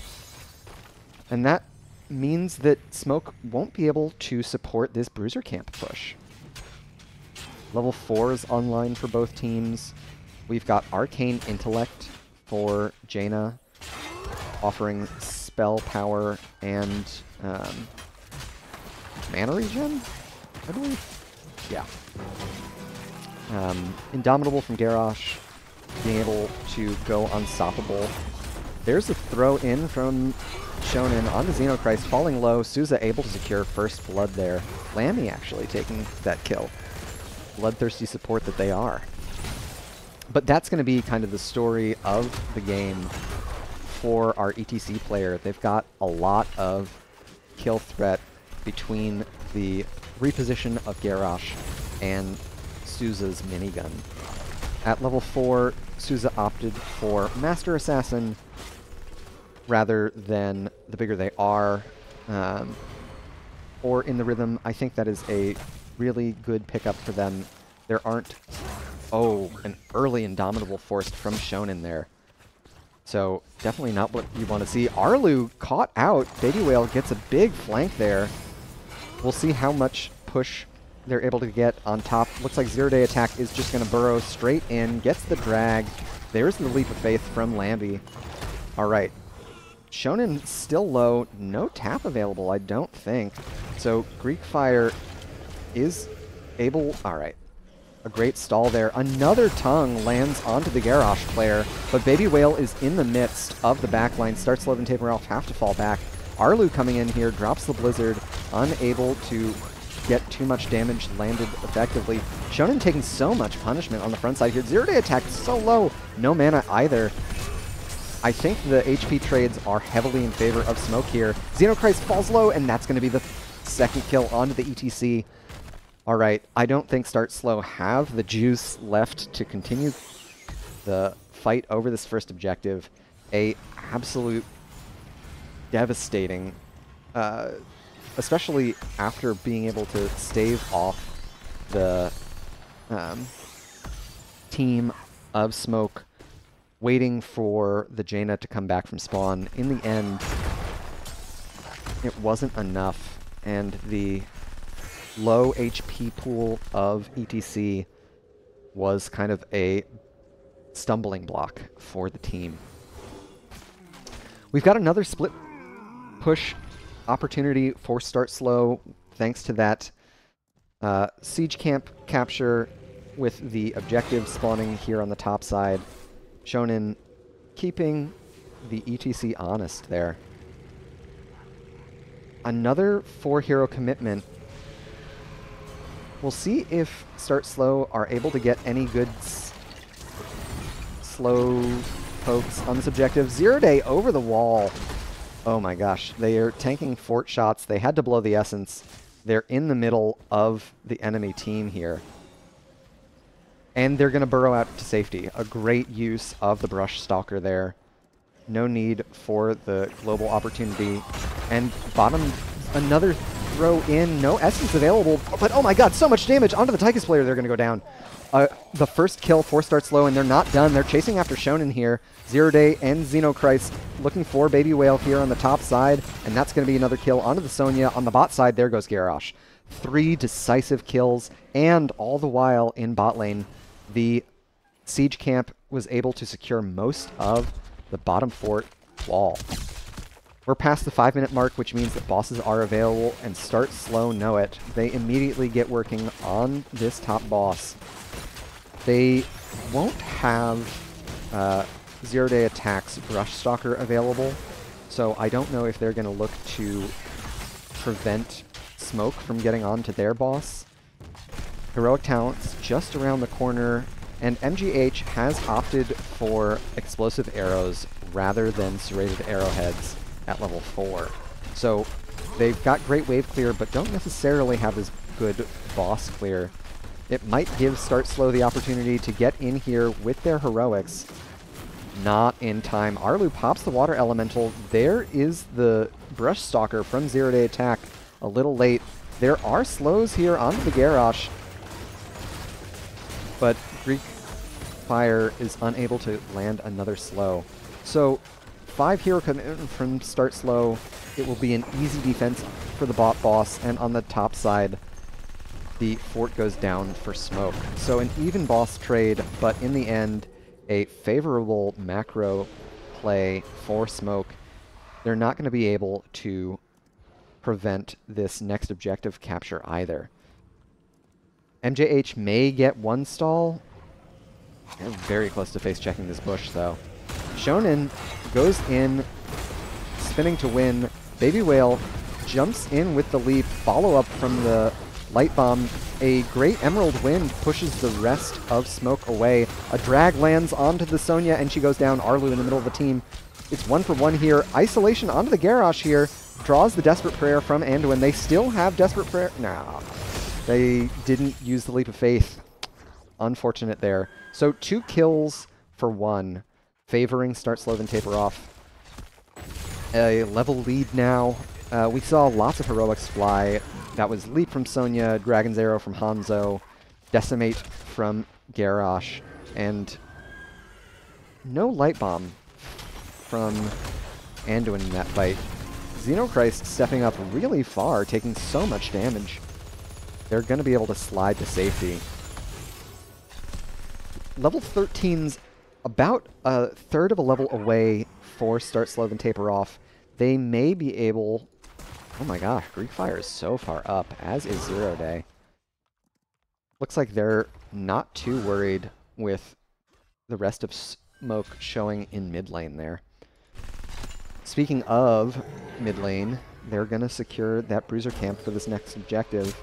And that means that Smoke won't be able to support this bruiser camp push. Level 4 is online for both teams. We've got Arcane Intellect for Jaina, offering spell power and mana regen, I believe? Yeah. Indomitable from Garrosh, being able to go unstoppable. There's a throw in from Shonen on the Xenochrist, falling low. Souza able to secure first blood there. Lammy actually taking that kill. Bloodthirsty support that they are. But that's going to be kind of the story of the game for our ETC player. They've got a lot of kill threat between the reposition of Garrosh and Souza's minigun. At level 4, Souza opted for Master Assassin rather than the bigger they are, or in the rhythm. I think that is a really good pickup for them. There aren't, oh, an early Indomitable forced from Shonen there. So definitely not what you want to see. Arlu caught out. Baby Whale gets a big flank there. We'll see how much push they're able to get on top. Looks like 0-day attack is just going to burrow straight in. Gets the drag. There's the leap of faith from Lambie. All right. Shonen still low. No tap available, I don't think. So Greek Fire is able... All right. A great stall there. Another tongue lands onto the Garrosh player, but Baby Whale is in the midst of the backline. Starts Love and Taper Elf, have to fall back. Arlu coming in here, drops the Blizzard, unable to get too much damage landed effectively. Shonen taking so much punishment on the front side here. 0-day attack so low, no mana either. I think the HP trades are heavily in favor of Smoke here. Xenochrist falls low, and that's going to be the second kill onto the ETC. All right, I don't think Start Slow have the juice left to continue the fight over this first objective. A absolute devastating, especially after being able to stave off the team of Smoke, waiting for the Jaina to come back from spawn. In the end, it wasn't enough, and the low HP pool of ETC was kind of a stumbling block for the team. We've got another split push opportunity for Start Slow, thanks to that siege camp capture with the objective spawning here on the top side. Shonen keeping the ETC honest there. Another 4-hero commitment. We'll see if Start Slow are able to get any good slow pokes on this objective. 0-day over the wall. Oh my gosh. They are tanking fort shots. They had to blow the essence. They're in the middle of the enemy team here. And they're going to burrow out to safety. A great use of the Brush Stalker there. No need for the global opportunity. And bottom, another throw in. No essence available, but oh my god, so much damage onto the Tychus player. They're going to go down. The first kill, 4 starts low, and they're not done. They're chasing after Shonen here. Zero Day and Xenochrist looking for Baby Whale here on the top side, and that's going to be another kill onto the Sonya. On the bot side, there goes Garrosh. 3 decisive kills, and all the while in bot lane, the Siege Camp was able to secure most of the bottom fort wall. We're past the 5-minute mark, which means that bosses are available, and Start Slow know it. They immediately get working on this top boss. They won't have Zero Day Attack's Brush Stalker available, so I don't know if they're going to look to prevent Smoke from getting onto their boss. Heroic Talents just around the corner, and MGH has opted for Explosive Arrows rather than Serrated Arrowheads at level 4. So they've got great wave clear, but don't necessarily have as good boss clear. It might give Start Slow the opportunity to get in here with their heroics. Not in time. Arlu pops the Water Elemental. There is the Brush Stalker from Zero Day Attack. A little late. There are slows here onto the Garrosh, but Greek Fire is unable to land another slow. So 5 hero commitment from Start Slow. It will be an easy defense for the bot boss, and on the top side, the fort goes down for Smoke. So an even boss trade, but in the end, a favorable macro play for Smoke. They're not going to be able to prevent this next objective capture either. MJH may get one stall. They're very close to face checking this bush, though. Shonen goes in, spinning to win. Baby Whale jumps in with the leap, follow up from the Light Bomb. A great Emerald Wind pushes the rest of Smoke away. A drag lands onto the Sonya, and she goes down. Arlu in the middle of the team. It's 1 for 1 here. Isolation onto the Garrosh here. Draws the Desperate Prayer from Anduin. They still have Desperate Prayer. No, they didn't use the Leap of Faith. Unfortunate there. So 2 kills for 1. Favoring Start Slow then Taper Off. A level lead now. We saw lots of heroics fly. That was Leap from Sonya, Dragon's Arrow from Hanzo, Decimate from Garrosh, and no Light Bomb from Anduin in that fight. Xenochrist stepping up really far, taking so much damage. They're going to be able to slide to safety. Level 13's about a third of a level away for Start Slow then Taper Off. They may be able... Oh my gosh, Greek Fire is so far up, as is Zero Day. Looks like they're not too worried with the rest of Smoke showing in mid lane there. Speaking of mid lane, they're going to secure that Bruiser camp for this next objective.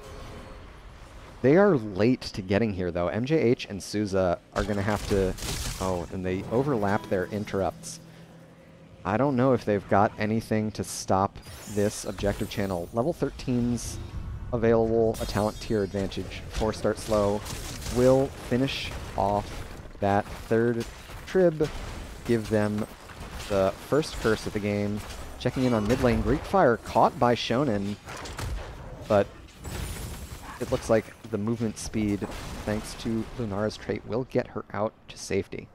They are late to getting here, though. MJH and Souza are going to have to... Oh, and they overlap their interrupts. I don't know if they've got anything to stop this objective channel. Level 13's available, a talent tier advantage for Start Slow. Will finish off that 3rd trib, give them the first curse of the game. Checking in on mid lane, Greek Fire caught by Shonen, but it looks like the movement speed, thanks to Lunara's trait, will get her out to safety.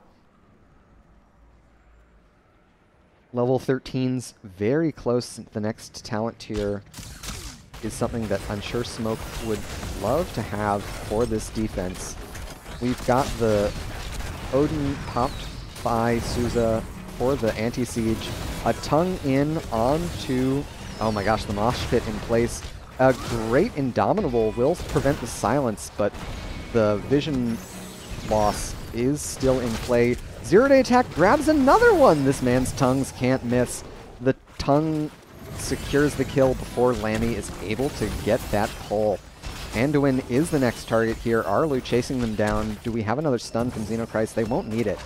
Level 13's very close. The next talent tier is something that I'm sure Smoke would love to have for this defense. We've got the Odin popped by Souza for the anti-siege. A tongue in onto... Oh my gosh, the mosh pit in place. A great Indomitable will prevent the silence, but the vision loss is still in play. Zero Day Attack grabs another one! This man's tongues can't miss. The tongue secures the kill before Lammy is able to get that pull. Anduin is the next target here. Arlu chasing them down. Do we have another stun from Xenochrist? They won't need it.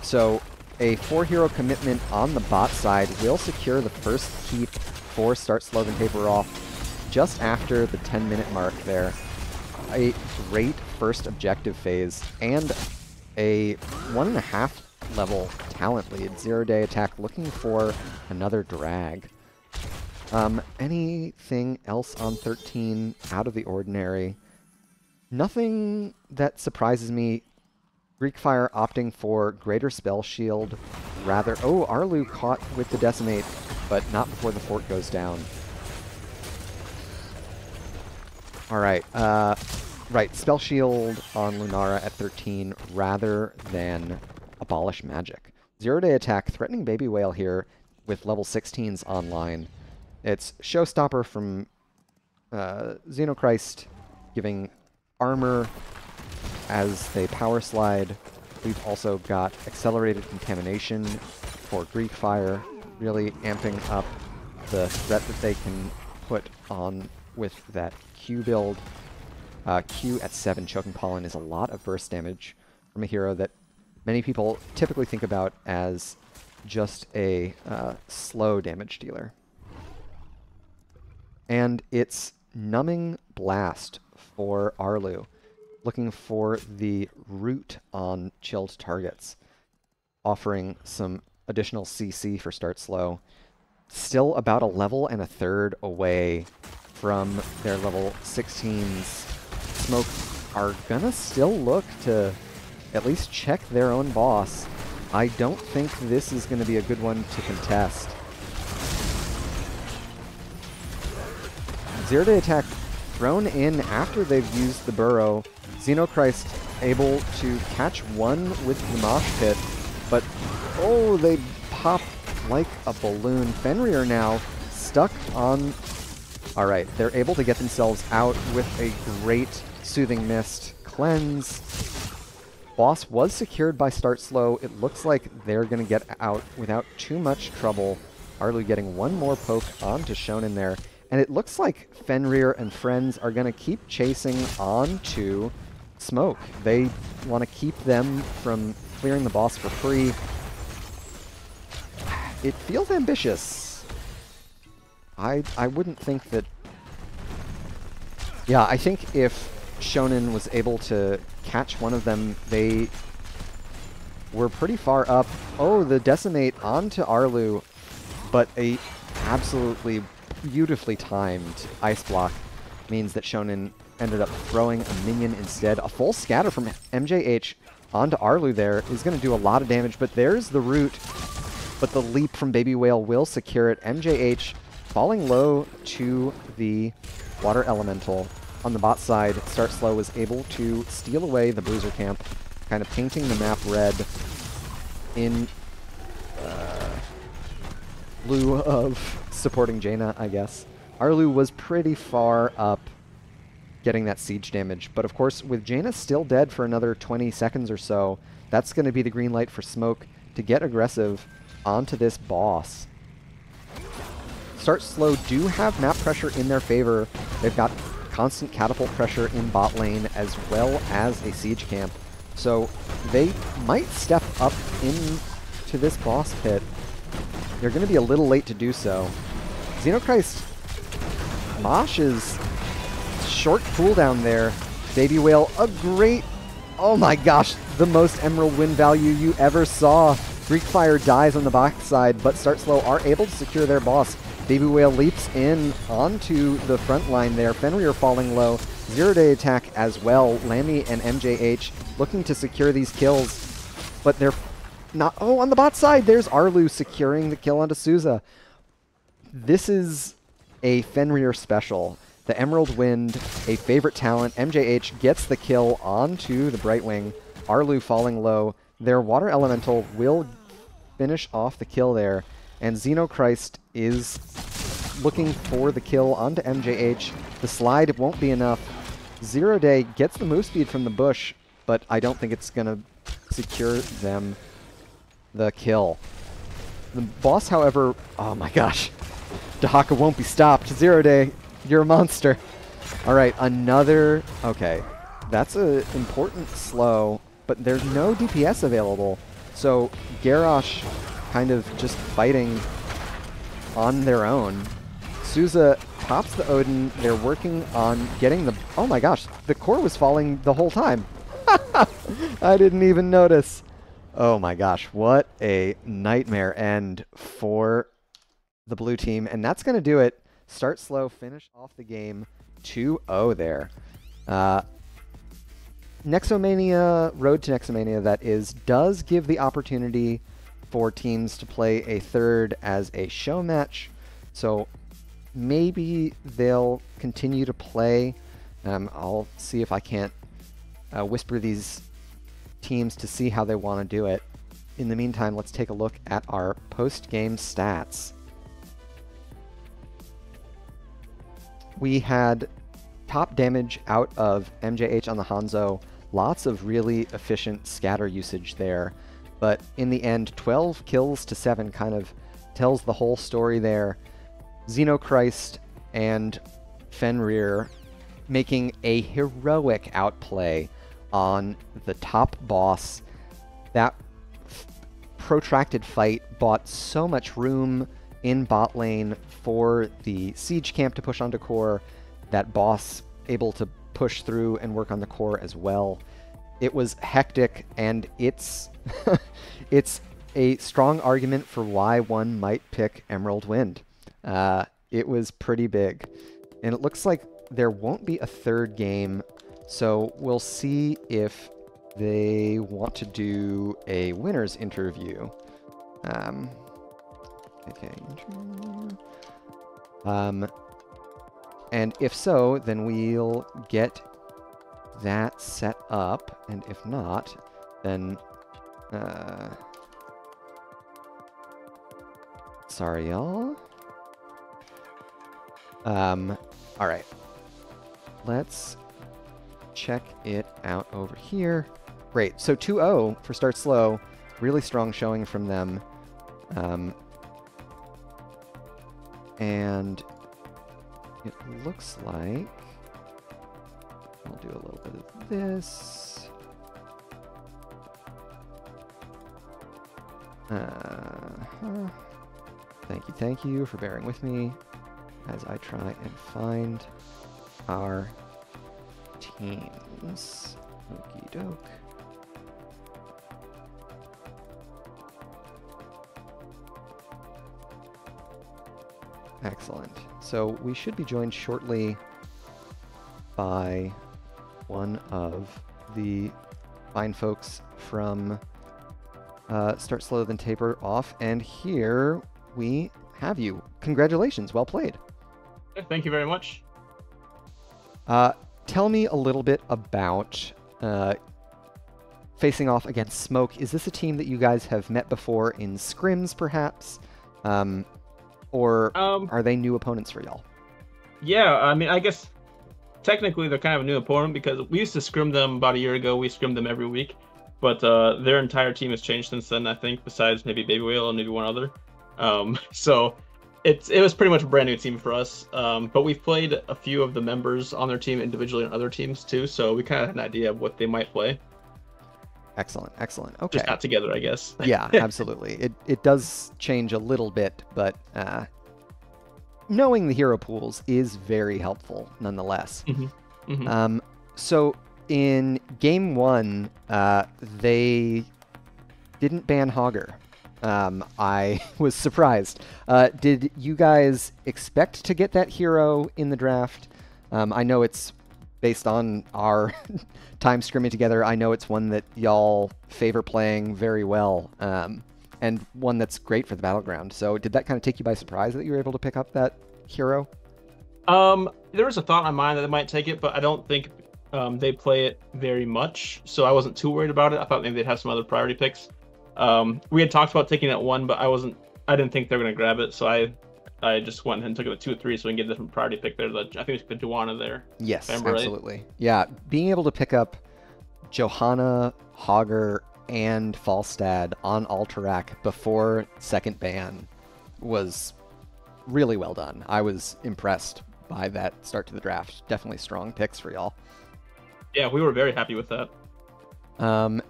So a 4-hero commitment on the bot side will secure the first keep for Start Slow then Taper Off just after the 10-minute mark there. A great first objective phase and a 1.5 level talent lead. Zero Day Attack looking for another drag. Anything else on 13 out of the ordinary? Nothing that surprises me. Greek Fire opting for Greater Spell Shield rather... Oh, Arlu caught with the Decimate, but not before the fort goes down. Alright, right, Spell Shield on Lunara at 13 rather than Abolish Magic. Zero-day attack, threatening Baby Whale here with level 16s online. It's Showstopper from Xenochrist, giving armor as they power slide. We've also got Accelerated Contamination for Greek Fire, really amping up the threat that they can put on with that Q build. Q at 7, Choking Pollen, is a lot of burst damage from a hero that many people typically think about as just a slow damage dealer. And it's Numbing Blast for Arlu, looking for the root on chilled targets, offering some additional CC for start slow. Still about a level and a third away from their level 16s. Smoke are gonna still look to at least check their own boss. I don't think this is gonna be a good one to contest. Zero-day attack thrown in after they've used the burrow. Xenochrist able to catch one with the mosh pit, but oh, they pop like a balloon. Fenrir now stuck on... Alright, they're able to get themselves out with a great Soothing Mist cleanse. Boss was secured by Start Slow. It looks like they're going to get out without too much trouble. Arlu getting one more poke onto Shonen there. And it looks like Fenrir and friends are going to keep chasing on to Smoke. They want to keep them from clearing the boss for free. It feels ambitious. I wouldn't think that... Yeah, I think if Shonen was able to catch one of them, they were pretty far up. Oh, the Decimate onto Arlu, but a absolutely beautifully timed Ice Block means that Shonen ended up throwing a minion instead. A full scatter from MJH onto Arlu there is going to do a lot of damage, but there's the root. But the leap from Baby Whale will secure it. MJH falling low to the Water Elemental. On the bot side, Start Slow was able to steal away the Bruiser Camp, kind of painting the map red in lieu of supporting Jaina, I guess. Arlu was pretty far up getting that siege damage, but of course with Jaina still dead for another 20 seconds or so, that's going to be the green light for Smoke to get aggressive onto this boss. Start Slow do have map pressure in their favor. They've got constant catapult pressure in bot lane as well as a siege camp, so they might step up into this boss pit. They're going to be a little late to do so. Xenochrist Mosh's short cooldown there. Baby Whale, a great... Oh my gosh, the most Emerald win value you ever saw. Greek Fire dies on the backside, but Start Slow are able to secure their boss. Baby Whale leaps in onto the front line there. Fenrir falling low. Zero-day attack as well. Lammy and MJH looking to secure these kills, but they're not... Oh, on the bot side, there's Arlu securing the kill onto Souza. This is a Fenrir special. The Emerald Wind, a favorite talent. MJH gets the kill onto the Brightwing. Arlu falling low. Their Water Elemental will finish off the kill there. And Xenochrist is looking for the kill onto MJH. The slide won't be enough. Zero Day gets the move speed from the bush, but I don't think it's going to secure them the kill. The boss, however... Oh my gosh. Dahaka won't be stopped. Zero Day, you're a monster. Alright, another... Okay, that's an important slow, but there's no DPS available. So Garrosh kind of just fighting on their own. Souza pops the Odin. They're working on getting the... Oh my gosh, the core was falling the whole time. I didn't even notice. Oh my gosh, what a nightmare end for the blue team, and that's going to do it. Start slow, finish off the game 2-0 there. Nexomania, Road to Nexomania, that is, does give the opportunity for teams to play a third as a show match. So maybe they'll continue to play. I'll see if I can't whisper these teams to see how they want to do it. In the meantime, let's take a look at our post-game stats. We had top damage out of MJH on the Hanzo. Lots of really efficient scatter usage there. But in the end, 12 kills to 7 kind of tells the whole story there. Xenochrist and Fenrir making a heroic outplay on the top boss. That protracted fight bought so much room in bot lane for the siege camp to push onto core, that boss able to push through and work on the core as well. It was hectic, and it's it's a strong argument for why one might pick Emerald Wind. It was pretty big, and it looks like there won't be a third game, so we'll see if they want to do a winner's interview. Okay, interview. And if so, then we'll get that set up, and if not, then sorry, y'all. All right. Let's check it out over here. Great. So 2-0 for Start Slow. Really strong showing from them. And it looks like I'll do a little bit of this. Thank you for bearing with me as I try and find our teams. Okie doke. Excellent. So we should be joined shortly by one of the fine folks from Start Slow Then Taper Off, and here we have you. Congratulations, well played. Thank you very much. Tell me a little bit about facing off against Smoke. Is this a team that you guys have met before in scrims, perhaps? Or are they new opponents for y'all? Yeah, I mean, I guess technically they're kind of a new opponent because we used to scrim them about a year ago. We scrimmed them every week, but their entire team has changed since then, I think, besides maybe Baby Whale and maybe one other. So it was pretty much a brand new team for us. But we've played a few of the members on their team individually on other teams too, so we kind of had an idea of what they might play. Excellent, excellent. Okay. Just not together, I guess. Yeah, absolutely. It does change a little bit, but knowing the hero pools is very helpful nonetheless. Mm-hmm. Mm-hmm. So in game 1, they didn't ban Hogger. I was surprised. Did you guys expect to get that hero in the draft? I know it's based on our time scrimming together. I know it's one that y'all favor playing very well, and one that's great for the battleground. So did that kind of take you by surprise that you were able to pick up that hero? There was a thought in my mind that they might take it, but I don't think they play it very much, so I wasn't too worried about it. I thought maybe they'd have some other priority picks. We had talked about taking that one, but I didn't think they were going to grab it, so I just went ahead and took it at 2 or 3 so we can get a different priority pick there. I think it's the Joanna there. Yes, remember, absolutely. Right? Yeah, being able to pick up Johanna, Hogger, and Falstad on Alterac before second ban was really well done. I was impressed by that start to the draft. Definitely strong picks for y'all. Yeah, we were very happy with that.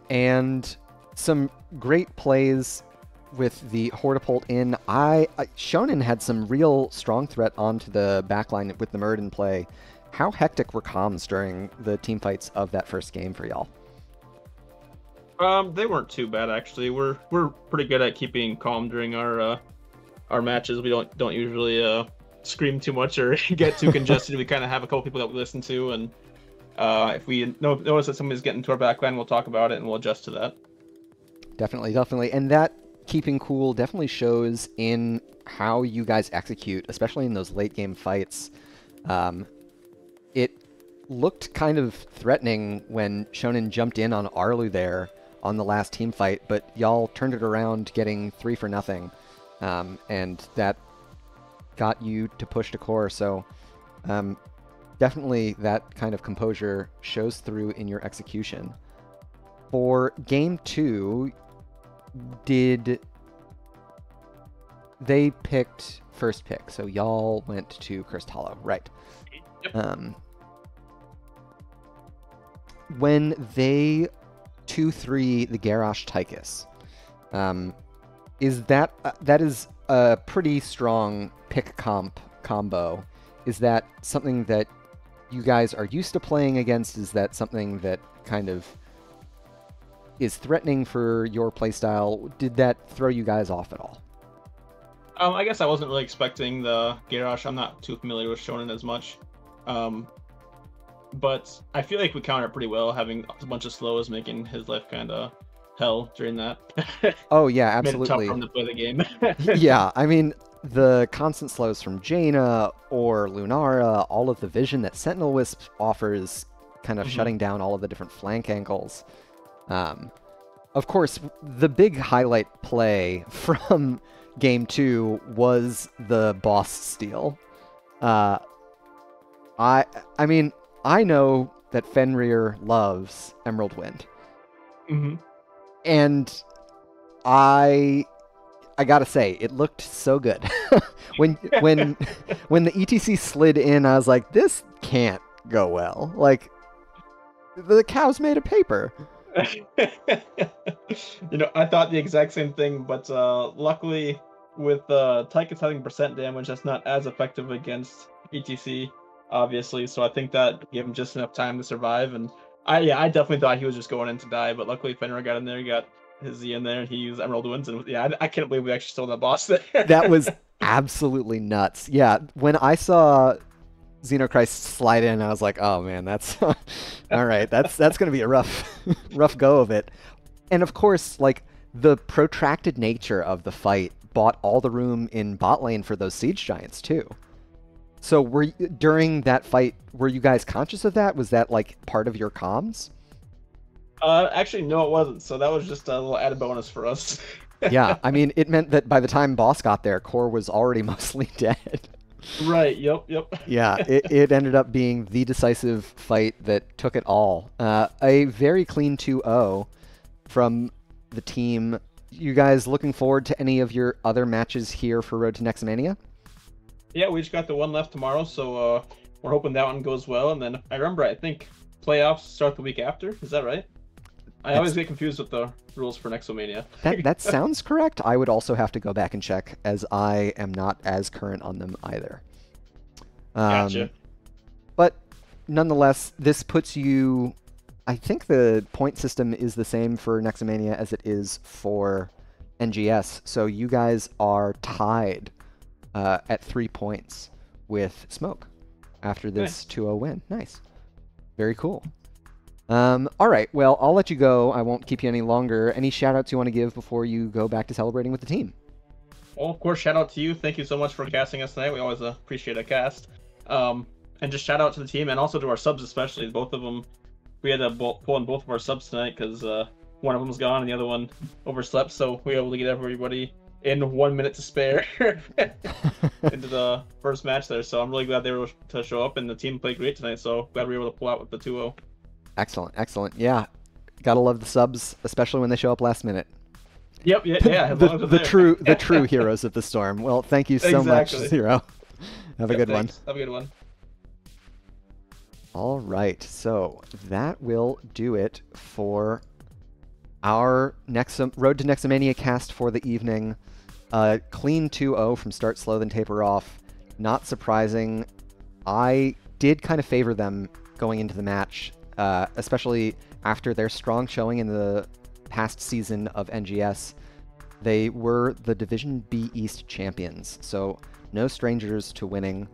And some great plays with the Hortipult in. Shonen had some real strong threat onto the backline with the Murd in play. How hectic were comms during the team fights of that first game for y'all? They weren't too bad, actually. We're pretty good at keeping calm during our our matches. We don't usually scream too much or get too congested. We kind of have a couple people that we listen to, and if we notice that somebody's getting to our backline, we'll talk about it and we'll adjust to that. Definitely, definitely. And that keeping cool definitely shows in how you guys execute, especially in those late game fights. It looked kind of threatening when Shonen jumped in on Arlu there on the last team fight, but y'all turned it around getting 3 for nothing. And that got you to push to core. So definitely that kind of composure shows through in your execution. For game 2, they picked first pick, so y'all went to Cursed Hollow, right? Yep. When they 2-3 the Garrosh Tychus, is that is a pretty strong pick combo? Is that something that you guys are used to playing against? Is that something that kind of is threatening for your playstyle? Did that throw you guys off at all? I guess I wasn't really expecting the Garrosh. I'm not too familiar with Shonen as much. But I feel like we countered pretty well, having a bunch of slows, making his life kind of hell during that. Oh, yeah, absolutely. Made it tough for him to play the game. Yeah, I mean, the constant slows from Jaina or Lunara, all of the vision that Sentinel Wisp offers, kind of shutting down all of the different flank angles. Of course, the big highlight play from Game 2 was the boss steal. I mean, I know that Fenrir loves Emerald Wind. And I gotta say, it looked so good. when the ETC slid in, I was like, this can't go well. Like, the cow's made of paper. I thought the exact same thing, but luckily with Tychus having percent damage, that's not as effective against ETC, obviously. So I think that gave him just enough time to survive. And I definitely thought he was just going in to die, but luckily Fenrir got in there, he got his Z in there, and he used Emerald Winds, and I can't believe we actually stole that boss there. That was absolutely nuts. Yeah, when I saw Xenochrist slide in, I was like, oh man, that's all right. That's gonna be a rough go of it. And of course, like, the protracted nature of the fight bought all the room in bot lane for those siege giants too. So during that fight, were you guys conscious of that? Was that like part of your comms? Actually, no, it wasn't. So that was just a little added bonus for us. Yeah, I mean, it meant that by the time boss got there, core was already mostly dead. Right, yep. Yeah, it ended up being the decisive fight that took it all. A very clean 2-0 from the team. You guys looking forward to any of your other matches here for Road to Nexomania? Yeah, we just got the one left tomorrow, so we're hoping that one goes well. And then I think playoffs start the week after. Is that right? I always get confused with the rules for Nexomania. That sounds correct. I would also have to go back and check, as I am not as current on them either. Gotcha. But nonetheless, this puts you... I think the point system is the same for Nexomania as it is for NGS, so you guys are tied at 3 points with Smoke after this 2-0 win. Nice. Very cool. All right, well, I'll let you go. I won't keep you any longer. Any shout-outs you want to give before you go back to celebrating with the team? Well, of course, shout out to you. Thank you so much for casting us tonight. We always appreciate a cast. And just shout out to the team and also to our subs, especially. Both of them, we had to pull in both of our subs tonight because one of them was gone and the other one overslept. So we were able to get everybody in 1 minute to spare into the first match there. So I'm really glad they were able to show up, and the team played great tonight. So glad we were able to pull out with the 2-0. Excellent, excellent. Yeah, gotta love the subs, especially when they show up last minute. Yep, yeah. the true heroes of the storm. Well, thank you so much, Zero. Have a good one. Have a good one. All right, so that will do it for our Road to Nexomania cast for the evening. Clean 2-0 from start slow, then taper off. Not surprising. I did kind of favor them going into the match, especially after their strong showing in the past season of NGS. They were the Division B East champions, so no strangers to winning.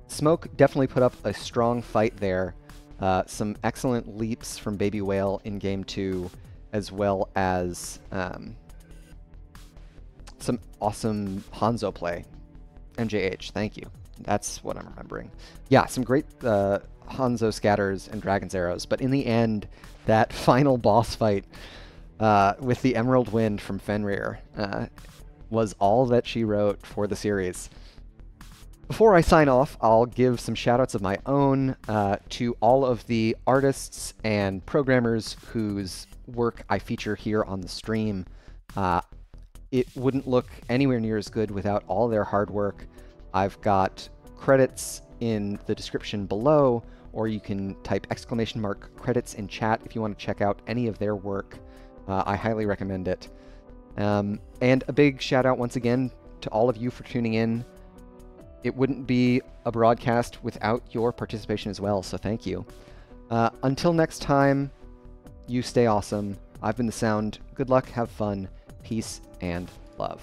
Smoke definitely put up a strong fight there. Some excellent leaps from Baby Whale in Game 2, as well as some awesome Hanzo play. MJH, thank you. That's what I'm remembering. Yeah, some great Hanzo scatters and Dragon's Arrows, but in the end, that final boss fight with the Emerald Wind from Fenrir was all that she wrote for the series. Before I sign off, I'll give some shoutouts of my own to all of the artists and programmers whose work I feature here on the stream. It wouldn't look anywhere near as good without all their hard work. I've got credits in the description below, or you can type !credits in chat if you want to check out any of their work. I highly recommend it. And a big shout out once again to all of you for tuning in. It wouldn't be a broadcast without your participation as well, so thank you. Until next time, you stay awesome. I've been The Sound. Good luck, have fun, peace, and love.